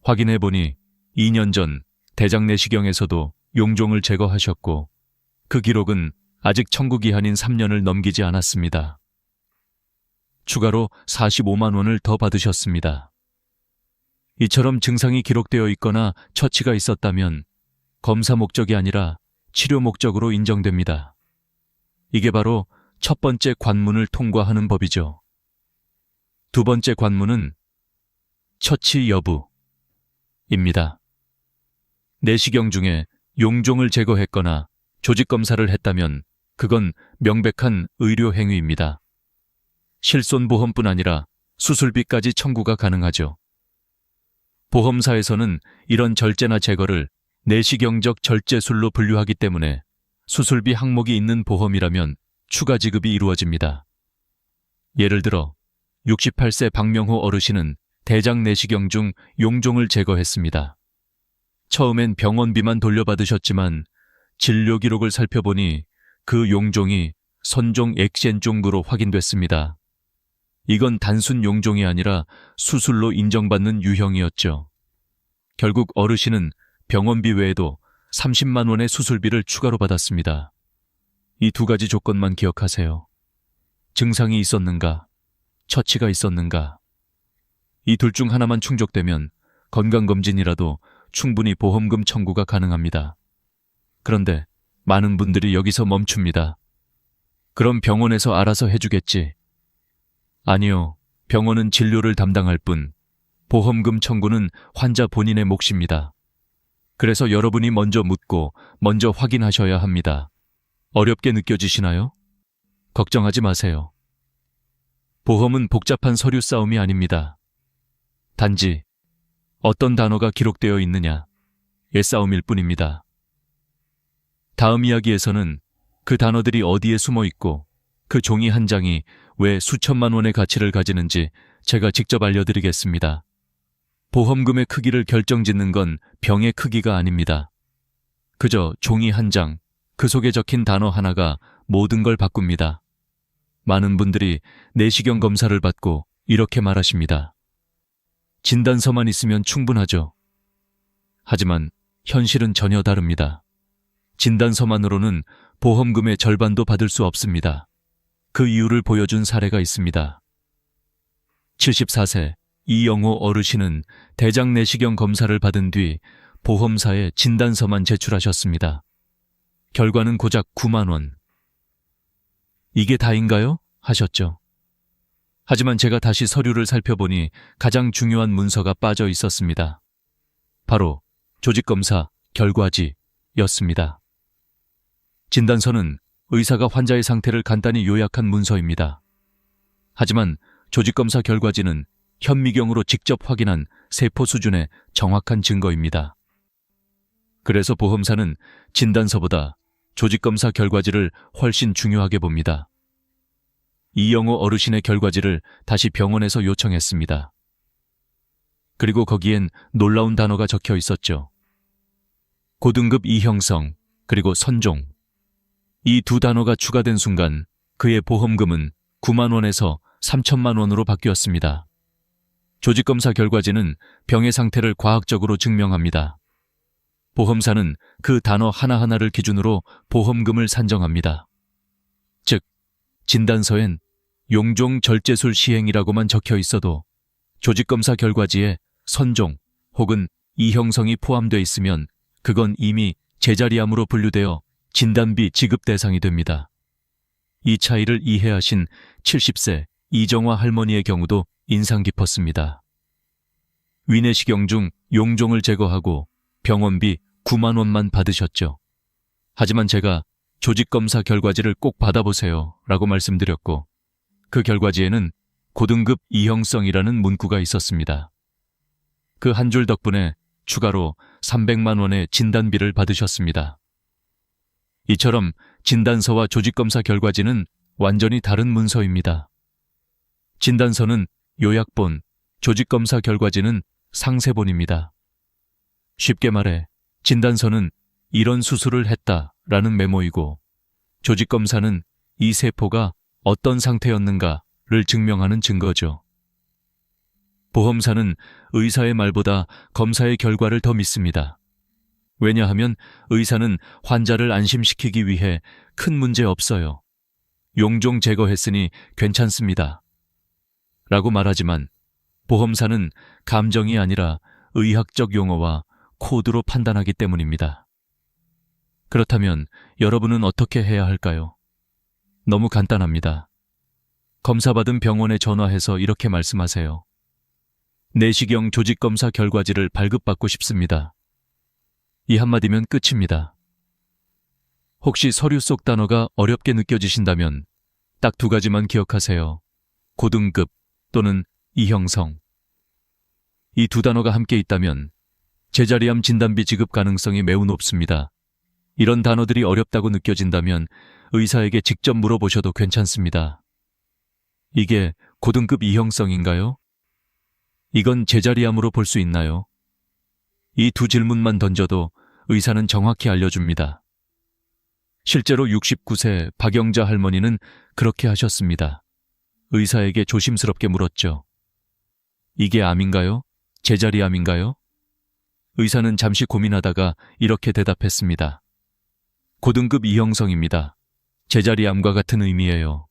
확인해보니 2년 전 대장 내시경에서도 용종을 제거하셨고 그 기록은 아직 청구 기한인 3년을 넘기지 않았습니다. 추가로 45만 원을 더 받으셨습니다. 이처럼 증상이 기록되어 있거나 처치가 있었다면 검사 목적이 아니라 치료 목적으로 인정됩니다. 이게 바로 첫 번째 관문을 통과하는 법이죠. 두 번째 관문은 처치 여부입니다. 내시경 중에 용종을 제거했거나 조직검사를 했다면 그건 명백한 의료 행위입니다. 실손보험뿐 아니라 수술비까지 청구가 가능하죠. 보험사에서는 이런 절제나 제거를 내시경적 절제술로 분류하기 때문에 수술비 항목이 있는 보험이라면 추가 지급이 이루어집니다. 예를 들어 68세 박명호 어르신은 대장 내시경 중 용종을 제거했습니다. 처음엔 병원비만 돌려받으셨지만 진료 기록을 살펴보니 그 용종이 선종 엑센종으로 확인됐습니다. 이건 단순 용종이 아니라 수술로 인정받는 유형이었죠. 결국 어르신은 병원비 외에도 30만 원의 수술비를 추가로 받았습니다. 이 2가지 조건만 기억하세요. 증상이 있었는가, 처치가 있었는가. 이 둘 중 하나만 충족되면 건강검진이라도 충분히 보험금 청구가 가능합니다. 그런데 많은 분들이 여기서 멈춥니다. 그럼 병원에서 알아서 해주겠지. 아니요, 병원은 진료를 담당할 뿐 보험금 청구는 환자 본인의 몫입니다. 그래서 여러분이 먼저 묻고 먼저 확인하셔야 합니다. 어렵게 느껴지시나요? 걱정하지 마세요. 보험은 복잡한 서류 싸움이 아닙니다. 단지 어떤 단어가 기록되어 있느냐의 싸움일 뿐입니다. 다음 이야기에서는 그 단어들이 어디에 숨어 있고 그 종이 한 장이 왜 수천만 원의 가치를 가지는지 제가 직접 알려드리겠습니다. 보험금의 크기를 결정짓는 건 병의 크기가 아닙니다. 그저 종이 한 장, 그 속에 적힌 단어 하나가 모든 걸 바꿉니다. 많은 분들이 내시경 검사를 받고 이렇게 말하십니다. 진단서만 있으면 충분하죠. 하지만 현실은 전혀 다릅니다. 진단서만으로는 보험금의 절반도 받을 수 없습니다. 그 이유를 보여준 사례가 있습니다. 74세 이영호 어르신은 대장 내시경 검사를 받은 뒤 보험사에 진단서만 제출하셨습니다. 결과는 고작 9만 원. 이게 다인가요? 하셨죠. 하지만 제가 다시 서류를 살펴보니 가장 중요한 문서가 빠져 있었습니다. 바로 조직검사 결과지였습니다. 진단서는 의사가 환자의 상태를 간단히 요약한 문서입니다. 하지만 조직검사 결과지는 현미경으로 직접 확인한 세포 수준의 정확한 증거입니다. 그래서 보험사는 진단서보다 조직검사 결과지를 훨씬 중요하게 봅니다. 이영호 어르신의 결과지를 다시 병원에서 요청했습니다. 그리고 거기엔 놀라운 단어가 적혀 있었죠. 고등급 이형성, 그리고 선종. 이 두 단어가 추가된 순간 그의 보험금은 9만 원에서 3천만 원으로 바뀌었습니다. 조직검사 결과지는 병의 상태를 과학적으로 증명합니다. 보험사는 그 단어 하나하나를 기준으로 보험금을 산정합니다. 즉, 진단서엔 용종 절제술 시행이라고만 적혀 있어도 조직검사 결과지에 선종 혹은 이형성이 포함되어 있으면 그건 이미 제자리암으로 분류되어 진단비 지급 대상이 됩니다. 이 차이를 이해하신 70세 이정화 할머니의 경우도 인상 깊었습니다. 위내시경 중 용종을 제거하고 병원비 9만 원만 받으셨죠. 하지만 제가 조직검사 결과지를 꼭 받아보세요 라고 말씀드렸고 그 결과지에는 고등급 이형성이라는 문구가 있었습니다. 그 한 줄 덕분에 추가로 300만 원의 진단비를 받으셨습니다. 이처럼 진단서와 조직검사 결과지는 완전히 다른 문서입니다. 진단서는 요약본, 조직검사 결과지는 상세본입니다. 쉽게 말해 진단서는 이런 수술을 했다라는 메모이고 조직검사는 이 세포가 어떤 상태였는가를 증명하는 증거죠. 보험사는 의사의 말보다 검사의 결과를 더 믿습니다. 왜냐하면 의사는 환자를 안심시키기 위해 큰 문제 없어요. 용종 제거했으니 괜찮습니다. 라고 말하지만 보험사는 감정이 아니라 의학적 용어와 코드로 판단하기 때문입니다. 그렇다면 여러분은 어떻게 해야 할까요? 너무 간단합니다. 검사받은 병원에 전화해서 이렇게 말씀하세요. 내시경 조직검사 결과지를 발급받고 싶습니다. 이 한마디면 끝입니다. 혹시 서류 속 단어가 어렵게 느껴지신다면 딱 두 가지만 기억하세요. 고등급 또는 이형성. 이 두 단어가 함께 있다면 제자리암 진단비 지급 가능성이 매우 높습니다. 이런 단어들이 어렵다고 느껴진다면 의사에게 직접 물어보셔도 괜찮습니다. 이게 고등급 이형성인가요? 이건 제자리암으로 볼 수 있나요? 이 두 질문만 던져도 의사는 정확히 알려줍니다. 실제로 69세 박영자 할머니는 그렇게 하셨습니다. 의사에게 조심스럽게 물었죠. 이게 암인가요? 제자리암인가요? 의사는 잠시 고민하다가 이렇게 대답했습니다. 고등급 이형성입니다. 제자리암과 같은 의미예요.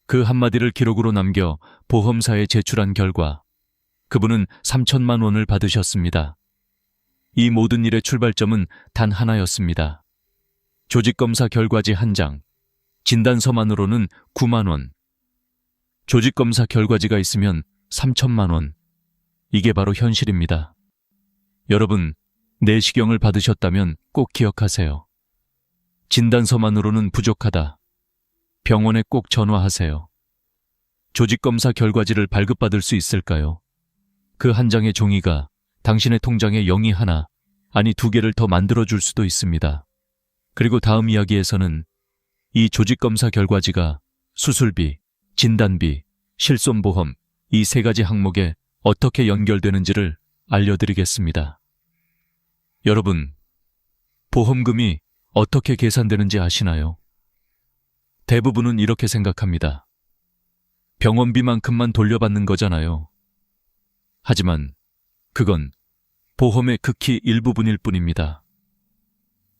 그 한마디를 기록으로 남겨 보험사에 제출한 결과 그분은 3천만 원을 받으셨습니다. 이 모든 일의 출발점은 단 하나였습니다. 조직검사 결과지 한 장, 진단서만으로는 9만 원. 조직검사 결과지가 있으면 3천만 원. 이게 바로 현실입니다. 여러분, 내시경을 받으셨다면 꼭 기억하세요. 진단서만으로는 부족하다. 병원에 꼭 전화하세요. 조직검사 결과지를 발급받을 수 있을까요? 그 한 장의 종이가 당신의 통장에 0이 하나, 아니 2개를 더 만들어줄 수도 있습니다. 그리고 다음 이야기에서는 이 조직검사 결과지가 수술비, 진단비, 실손보험 이 3가지 항목에 어떻게 연결되는지를 알려드리겠습니다. 여러분, 보험금이 어떻게 계산되는지 아시나요? 대부분은 이렇게 생각합니다. 병원비만큼만 돌려받는 거잖아요. 하지만 그건 보험의 극히 일부분일 뿐입니다.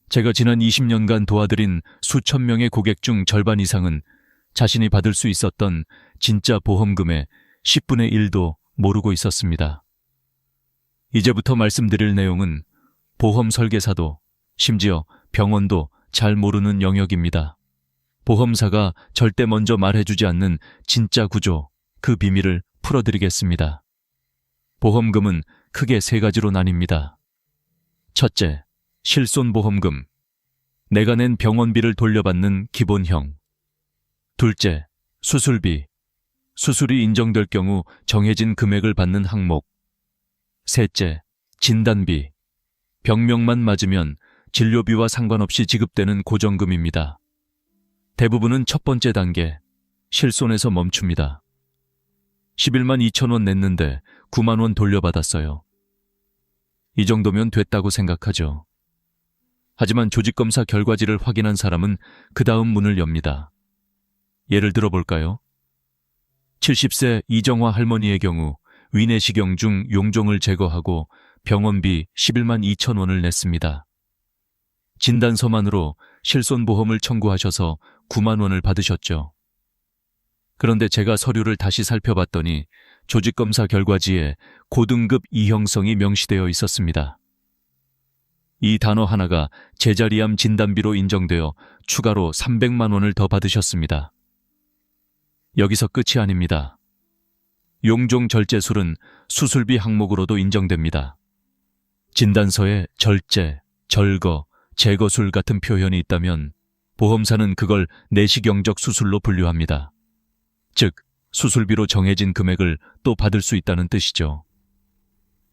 제가 지난 20년간 도와드린 수천 명의 고객 중 절반 이상은 자신이 받을 수 있었던 진짜 보험금의 10분의 1도 모르고 있었습니다. 이제부터 말씀드릴 내용은 보험 설계사도 심지어 병원도 잘 모르는 영역입니다. 보험사가 절대 먼저 말해주지 않는 진짜 구조, 그 비밀을 풀어드리겠습니다. 보험금은 크게 3가지로 나뉩니다. 첫째, 실손보험금. 내가 낸 병원비를 돌려받는 기본형. 둘째, 수술비. 수술이 인정될 경우 정해진 금액을 받는 항목. 셋째, 진단비. 병명만 맞으면 진료비와 상관없이 지급되는 고정금입니다. 대부분은 첫 번째 단계, 실손에서 멈춥니다. 11만 2천 원 냈는데 9만 원 돌려받았어요. 이 정도면 됐다고 생각하죠. 하지만 조직검사 결과지를 확인한 사람은 그 다음 문을 엽니다. 예를 들어볼까요? 70세 이정화 할머니의 경우 위내시경 중 용종을 제거하고 병원비 11만 2천 원을 냈습니다. 진단서만으로 실손보험을 청구하셔서 9만 원을 받으셨죠. 그런데 제가 서류를 다시 살펴봤더니 조직검사 결과지에 고등급 이형성이 명시되어 있었습니다. 이 단어 하나가 제자리암 진단비로 인정되어 추가로 300만 원을 더 받으셨습니다. 여기서 끝이 아닙니다. 용종 절제술은 수술비 항목으로도 인정됩니다. 진단서에 절제, 절거, 제거술 같은 표현이 있다면 보험사는 그걸 내시경적 수술로 분류합니다. 즉, 수술비로 정해진 금액을 또 받을 수 있다는 뜻이죠.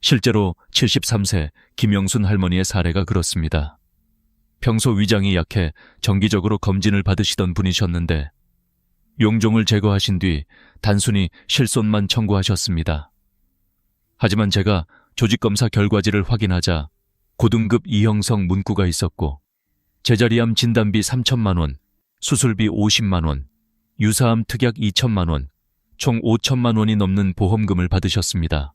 실제로 73세 김영순 할머니의 사례가 그렇습니다. 평소 위장이 약해 정기적으로 검진을 받으시던 분이셨는데 용종을 제거하신 뒤 단순히 실손만 청구하셨습니다. 하지만 제가 조직검사 결과지를 확인하자 고등급 이형성 문구가 있었고 제자리암 진단비 3천만 원, 수술비 50만 원, 유사암 특약 2천만 원, 총 5천만 원이 넘는 보험금을 받으셨습니다.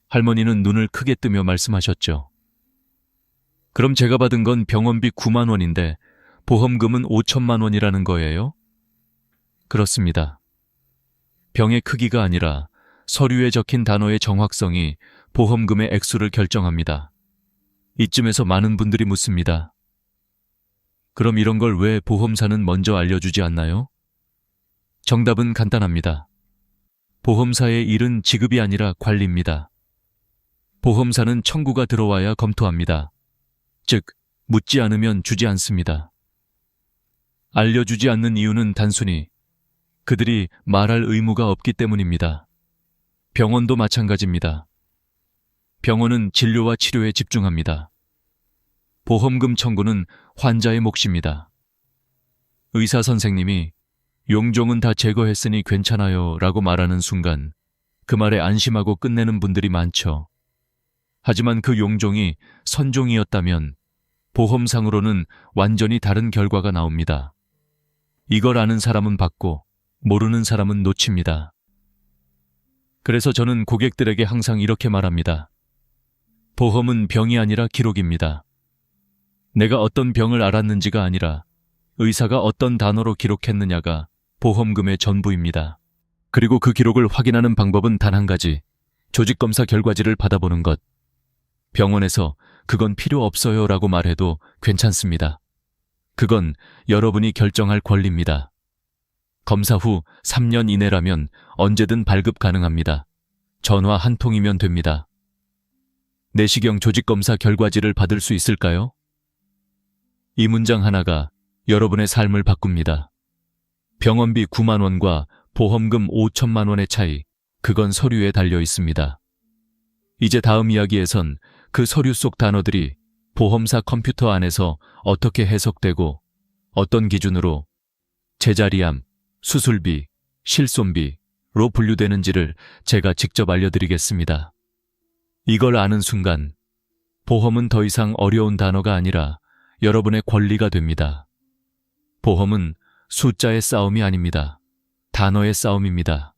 할머니는 눈을 크게 뜨며 말씀하셨죠. 그럼 제가 받은 건 병원비 9만 원인데 보험금은 5천만 원이라는 거예요? 그렇습니다. 병의 크기가 아니라 서류에 적힌 단어의 정확성이 보험금의 액수를 결정합니다. 이쯤에서 많은 분들이 묻습니다. 그럼 이런 걸 왜 보험사는 먼저 알려주지 않나요? 정답은 간단합니다. 보험사의 일은 지급이 아니라 관리입니다. 보험사는 청구가 들어와야 검토합니다. 즉, 묻지 않으면 주지 않습니다. 알려주지 않는 이유는 단순히 그들이 말할 의무가 없기 때문입니다. 병원도 마찬가지입니다. 병원은 진료와 치료에 집중합니다. 보험금 청구는 환자의 몫입니다. 의사 선생님이 용종은 다 제거했으니 괜찮아요 라고 말하는 순간 그 말에 안심하고 끝내는 분들이 많죠. 하지만 그 용종이 선종이었다면 보험상으로는 완전히 다른 결과가 나옵니다. 이걸 아는 사람은 받고 모르는 사람은 놓칩니다. 그래서 저는 고객들에게 항상 이렇게 말합니다. 보험은 병이 아니라 기록입니다. 내가 어떤 병을 알았는지가 아니라 의사가 어떤 단어로 기록했느냐가 보험금의 전부입니다. 그리고 그 기록을 확인하는 방법은 단 한 가지, 조직검사 결과지를 받아보는 것. 병원에서 그건 필요 없어요 라고 말해도 괜찮습니다. 그건 여러분이 결정할 권리입니다. 검사 후 3년 이내라면 언제든 발급 가능합니다. 전화 한 통이면 됩니다. 내시경 조직검사 결과지를 받을 수 있을까요? 이 문장 하나가 여러분의 삶을 바꿉니다. 병원비 9만 원과 보험금 5천만 원의 차이, 그건 서류에 달려 있습니다. 이제 다음 이야기에선 그 서류 속 단어들이 보험사 컴퓨터 안에서 어떻게 해석되고 어떤 기준으로 제자리암, 수술비, 실손비로 분류되는지를 제가 직접 알려드리겠습니다. 이걸 아는 순간 보험은 더 이상 어려운 단어가 아니라 여러분의 권리가 됩니다. 보험은 숫자의 싸움이 아닙니다. 단어의 싸움입니다.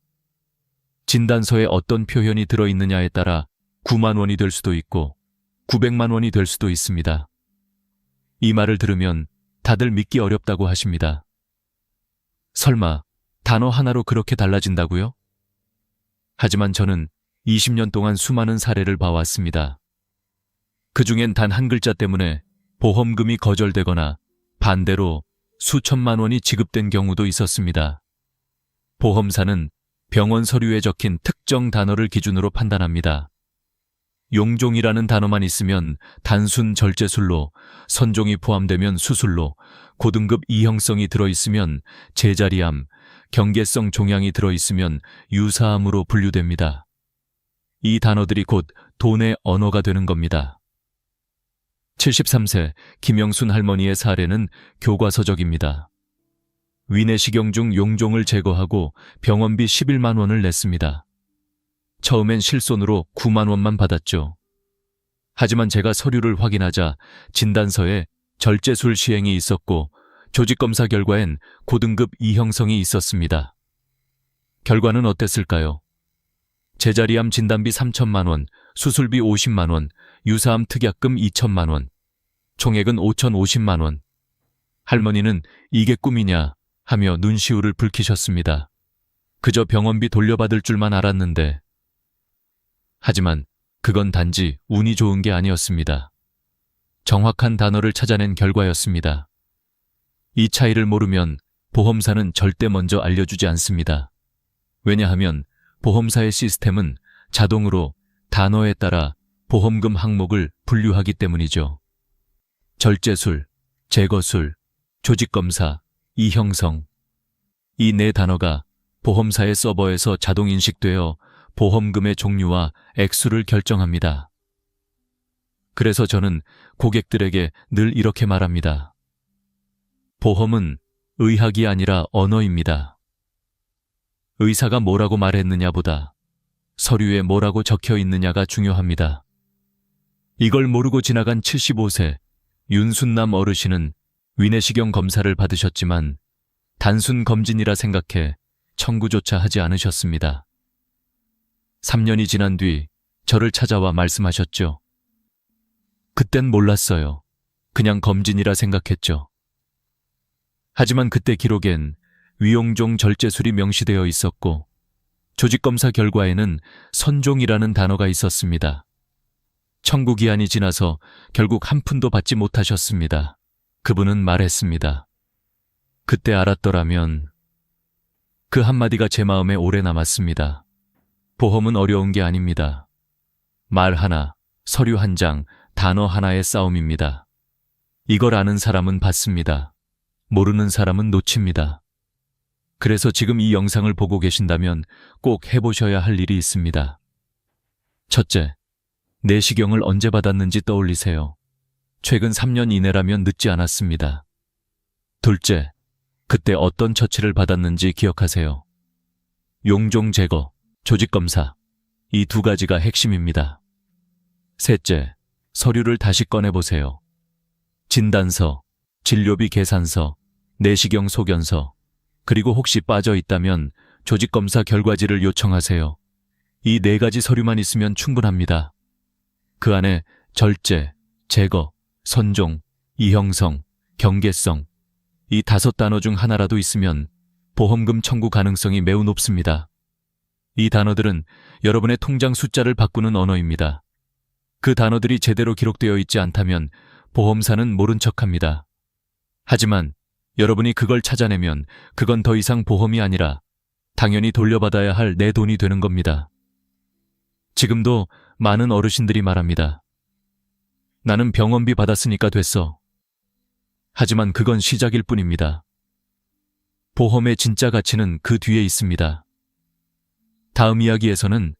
진단서에 어떤 표현이 들어있느냐에 따라 9만 원이 될 수도 있고 900만 원이 될 수도 있습니다. 이 말을 들으면 다들 믿기 어렵다고 하십니다. 설마 단어 하나로 그렇게 달라진다고요? 하지만 저는 20년 동안 수많은 사례를 봐왔습니다. 그중엔 단 한 글자 때문에 보험금이 거절되거나 반대로 수천만 원이 지급된 경우도 있었습니다. 보험사는 병원 서류에 적힌 특정 단어를 기준으로 판단합니다. 용종이라는 단어만 있으면 단순 절제술로, 선종이 포함되면 수술로, 고등급 이형성이 들어있으면 제자리암, 경계성 종양이 들어있으면 유사암으로 분류됩니다. 이 단어들이 곧 돈의 언어가 되는 겁니다. 73세 김영순 할머니의 사례는 교과서적입니다. 위내시경 중 용종을 제거하고 병원비 11만 원을 냈습니다. 처음엔 실손으로 9만 원만 받았죠. 하지만 제가 서류를 확인하자 진단서에 절제술 시행이 있었고 조직검사 결과엔 고등급 이형성이 있었습니다. 결과는 어땠을까요? 제자리암 진단비 3천만 원, 수술비 50만 원, 유사암 특약금 2천만 원, 총액은 5,050만 원. 할머니는 이게 꿈이냐 하며 눈시울을 붉히셨습니다. 그저 병원비 돌려받을 줄만 알았는데. 하지만 그건 단지 운이 좋은 게 아니었습니다. 정확한 단어를 찾아낸 결과였습니다. 이 차이를 모르면 보험사는 절대 먼저 알려주지 않습니다. 왜냐하면 보험사의 시스템은 자동으로 단어에 따라 보험금 항목을 분류하기 때문이죠. 절제술, 제거술, 조직검사, 이형성. 이 네 단어가 보험사의 서버에서 자동 인식되어 보험금의 종류와 액수를 결정합니다. 그래서 저는 고객들에게 늘 이렇게 말합니다. 보험은 의학이 아니라 언어입니다. 의사가 뭐라고 말했느냐보다 서류에 뭐라고 적혀 있느냐가 중요합니다. 이걸 모르고 지나간 75세 윤순남 어르신은 위내시경 검사를 받으셨지만 단순 검진이라 생각해 청구조차 하지 않으셨습니다. 3년이 지난 뒤 저를 찾아와 말씀하셨죠. 그땐 몰랐어요. 그냥 검진이라 생각했죠. 하지만 그때 기록엔 위용종 절제술이 명시되어 있었고 조직검사 결과에는 선종이라는 단어가 있었습니다. 청구 기한이 지나서 결국 한 푼도 받지 못하셨습니다. 그분은 말했습니다. 그때 알았더라면. 그 한마디가 제 마음에 오래 남았습니다. 보험은 어려운 게 아닙니다. 말 하나, 서류 한 장, 단어 하나의 싸움입니다. 이걸 아는 사람은 받습니다. 모르는 사람은 놓칩니다. 그래서 지금 이 영상을 보고 계신다면 꼭 해보셔야 할 일이 있습니다. 첫째, 내시경을 언제 받았는지 떠올리세요. 최근 3년 이내라면 늦지 않았습니다. 둘째, 그때 어떤 처치를 받았는지 기억하세요. 용종 제거, 조직검사, 이 두 가지가 핵심입니다. 셋째, 서류를 다시 꺼내보세요. 진단서, 진료비 계산서, 내시경 소견서, 그리고 혹시 빠져 있다면 조직검사 결과지를 요청하세요. 이 네 가지 서류만 있으면 충분합니다. 그 안에 절제, 제거, 선종, 이형성, 경계성, 이 5단어 중 하나라도 있으면 보험금 청구 가능성이 매우 높습니다. 이 단어들은 여러분의 통장 숫자를 바꾸는 언어입니다. 그 단어들이 제대로 기록되어 있지 않다면 보험사는 모른 척합니다. 하지만 여러분이 그걸 찾아내면 그건 더 이상 보험이 아니라 당연히 돌려받아야 할 내 돈이 되는 겁니다. 지금도 많은 어르신들이 말합니다. 나는 병원비 받았으니까 됐어. 하지만 그건 시작일 뿐입니다. 보험의 진짜 가치는 그 뒤에 있습니다. 다음 이야기에서는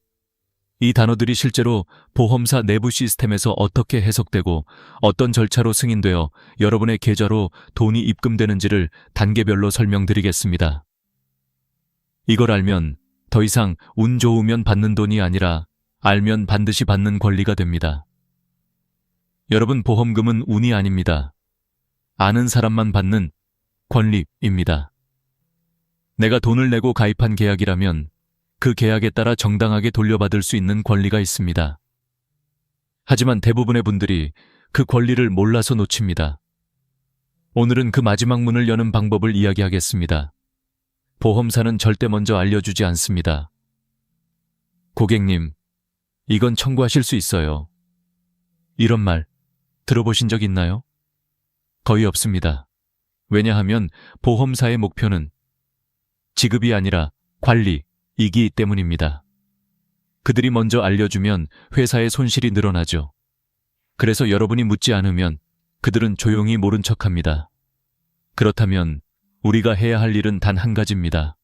이 단어들이 실제로 보험사 내부 시스템에서 어떻게 해석되고 어떤 절차로 승인되어 여러분의 계좌로 돈이 입금되는지를 단계별로 설명드리겠습니다. 이걸 알면 더 이상 운 좋으면 받는 돈이 아니라 알면 반드시 받는 권리가 됩니다. 여러분, 보험금은 운이 아닙니다. 아는 사람만 받는 권리입니다. 내가 돈을 내고 가입한 계약이라면 그 계약에 따라 정당하게 돌려받을 수 있는 권리가 있습니다. 하지만 대부분의 분들이 그 권리를 몰라서 놓칩니다. 오늘은 그 마지막 문을 여는 방법을 이야기하겠습니다. 보험사는 절대 먼저 알려주지 않습니다. 고객님, 이건 청구하실 수 있어요. 이런 말 들어보신 적 있나요? 거의 없습니다. 왜냐하면 보험사의 목표는 지급이 아니라 관리이기 때문입니다. 그들이 먼저 알려주면 회사의 손실이 늘어나죠. 그래서 여러분이 묻지 않으면 그들은 조용히 모른 척합니다. 그렇다면 우리가 해야 할 일은 단 한 가지입니다.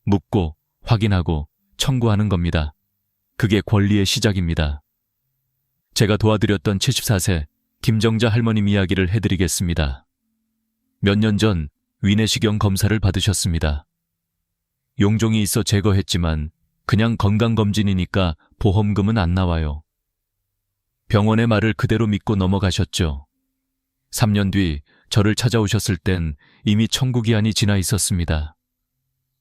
묻고 확인하고 청구하는 겁니다. 그게 권리의 시작입니다. 제가 도와드렸던 74세 김정자 할머님 이야기를 해드리겠습니다. 몇 년 전 위내시경 검사를 받으셨습니다. 용종이 있어 제거했지만 그냥 건강검진이니까 보험금은 안 나와요. 병원의 말을 그대로 믿고 넘어가셨죠. 3년 뒤 저를 찾아오셨을 땐 이미 청구기한이 지나 있었습니다.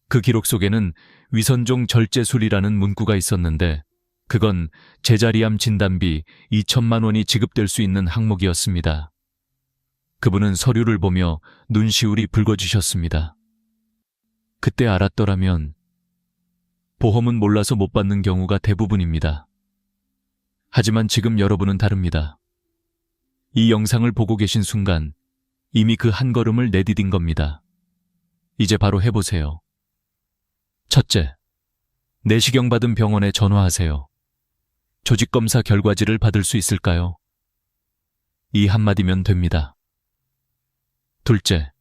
그 기록 속에는 위선종 절제술이라는 문구가 있었는데 그건 제자리암 진단비 2천만 원이 지급될 수 있는 항목이었습니다. 그분은 서류를 보며 눈시울이 붉어지셨습니다. 그때 알았더라면 보험은 몰라서 못 받는 경우가 대부분입니다. 하지만 지금 여러분은 다릅니다. 이 영상을 보고 계신 순간 이미 그 한 걸음을 내디딘 겁니다. 이제 바로 해보세요. 첫째, 내시경 받은 병원에 전화하세요. 조직검사 결과지를 받을 수 있을까요? 이 한마디면 됩니다. 둘째,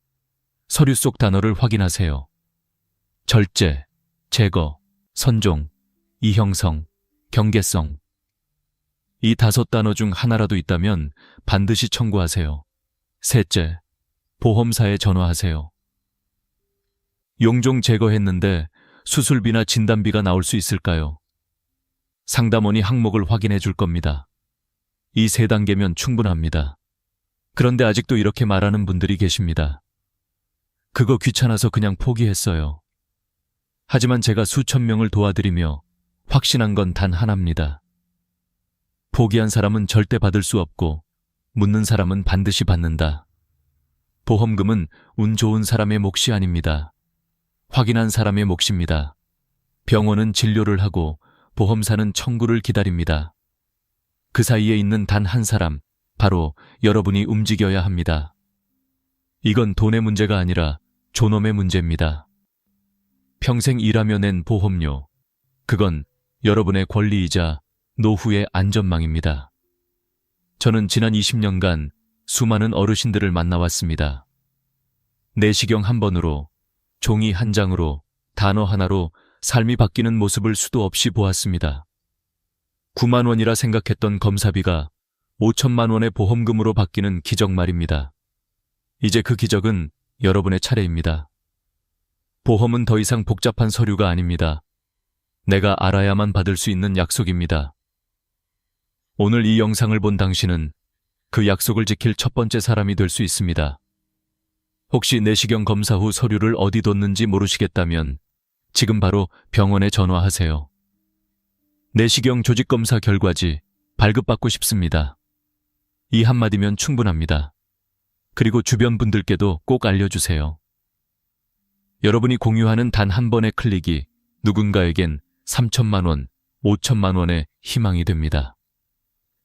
서류 속 단어를 확인하세요. 절제, 제거, 선종, 이형성, 경계성. 이 5단어 중 하나라도 있다면 반드시 청구하세요. 셋째, 보험사에 전화하세요. 용종 제거했는데 수술비나 진단비가 나올 수 있을까요? 상담원이 항목을 확인해 줄 겁니다. 이 3단계면 충분합니다. 그런데 아직도 이렇게 말하는 분들이 계십니다. 그거 귀찮아서 그냥 포기했어요. 하지만 제가 수천 명을 도와드리며 확신한 건 단 하나입니다. 포기한 사람은 절대 받을 수 없고 묻는 사람은 반드시 받는다. 보험금은 운 좋은 사람의 몫이 아닙니다. 확인한 사람의 몫입니다. 병원은 진료를 하고 보험사는 청구를 기다립니다. 그 사이에 있는 단 한 사람, 바로 여러분이 움직여야 합니다. 이건 돈의 문제가 아니라 존엄의 문제입니다. 평생 일하며 낸 보험료, 그건 여러분의 권리이자 노후의 안전망입니다. 저는 지난 20년간 수많은 어르신들을 만나왔습니다. 내시경 한 번으로, 종이 한 장으로, 단어 하나로 삶이 바뀌는 모습을 수도 없이 보았습니다. 9만 원이라 생각했던 검사비가 5천만 원의 보험금으로 바뀌는 기적 말입니다. 이제 그 기적은 여러분의 차례입니다. 보험은 더 이상 복잡한 서류가 아닙니다. 내가 알아야만 받을 수 있는 약속입니다. 오늘 이 영상을 본 당신은 그 약속을 지킬 첫 번째 사람이 될 수 있습니다. 혹시 내시경 검사 후 서류를 어디 뒀는지 모르시겠다면 지금 바로 병원에 전화하세요. 내시경 조직검사 결과지 발급받고 싶습니다. 이 한마디면 충분합니다. 그리고 주변 분들께도 꼭 알려주세요. 여러분이 공유하는 단 한 번의 클릭이 누군가에겐 3천만 원, 5천만 원의 희망이 됩니다.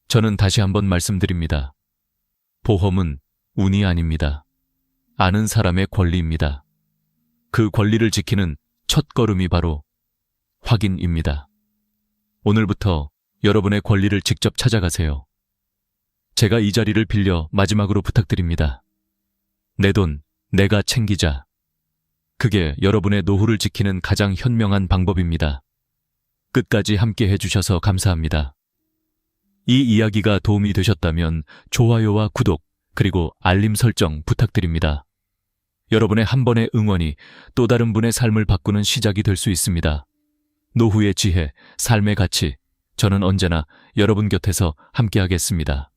저는 다시 한번 말씀드립니다. 보험은 운이 아닙니다. 아는 사람의 권리입니다. 그 권리를 지키는 첫 걸음이 바로 확인입니다. 오늘부터 여러분의 권리를 직접 찾아가세요. 제가 이 자리를 빌려 마지막으로 부탁드립니다. 내 돈, 내가 챙기자. 그게 여러분의 노후를 지키는 가장 현명한 방법입니다. 끝까지 함께 해주셔서 감사합니다. 이 이야기가 도움이 되셨다면 좋아요와 구독, 그리고 알림 설정 부탁드립니다. 여러분의 한 번의 응원이 또 다른 분의 삶을 바꾸는 시작이 될 수 있습니다. 노후의 지혜, 삶의 가치, 저는 언제나 여러분 곁에서 함께하겠습니다.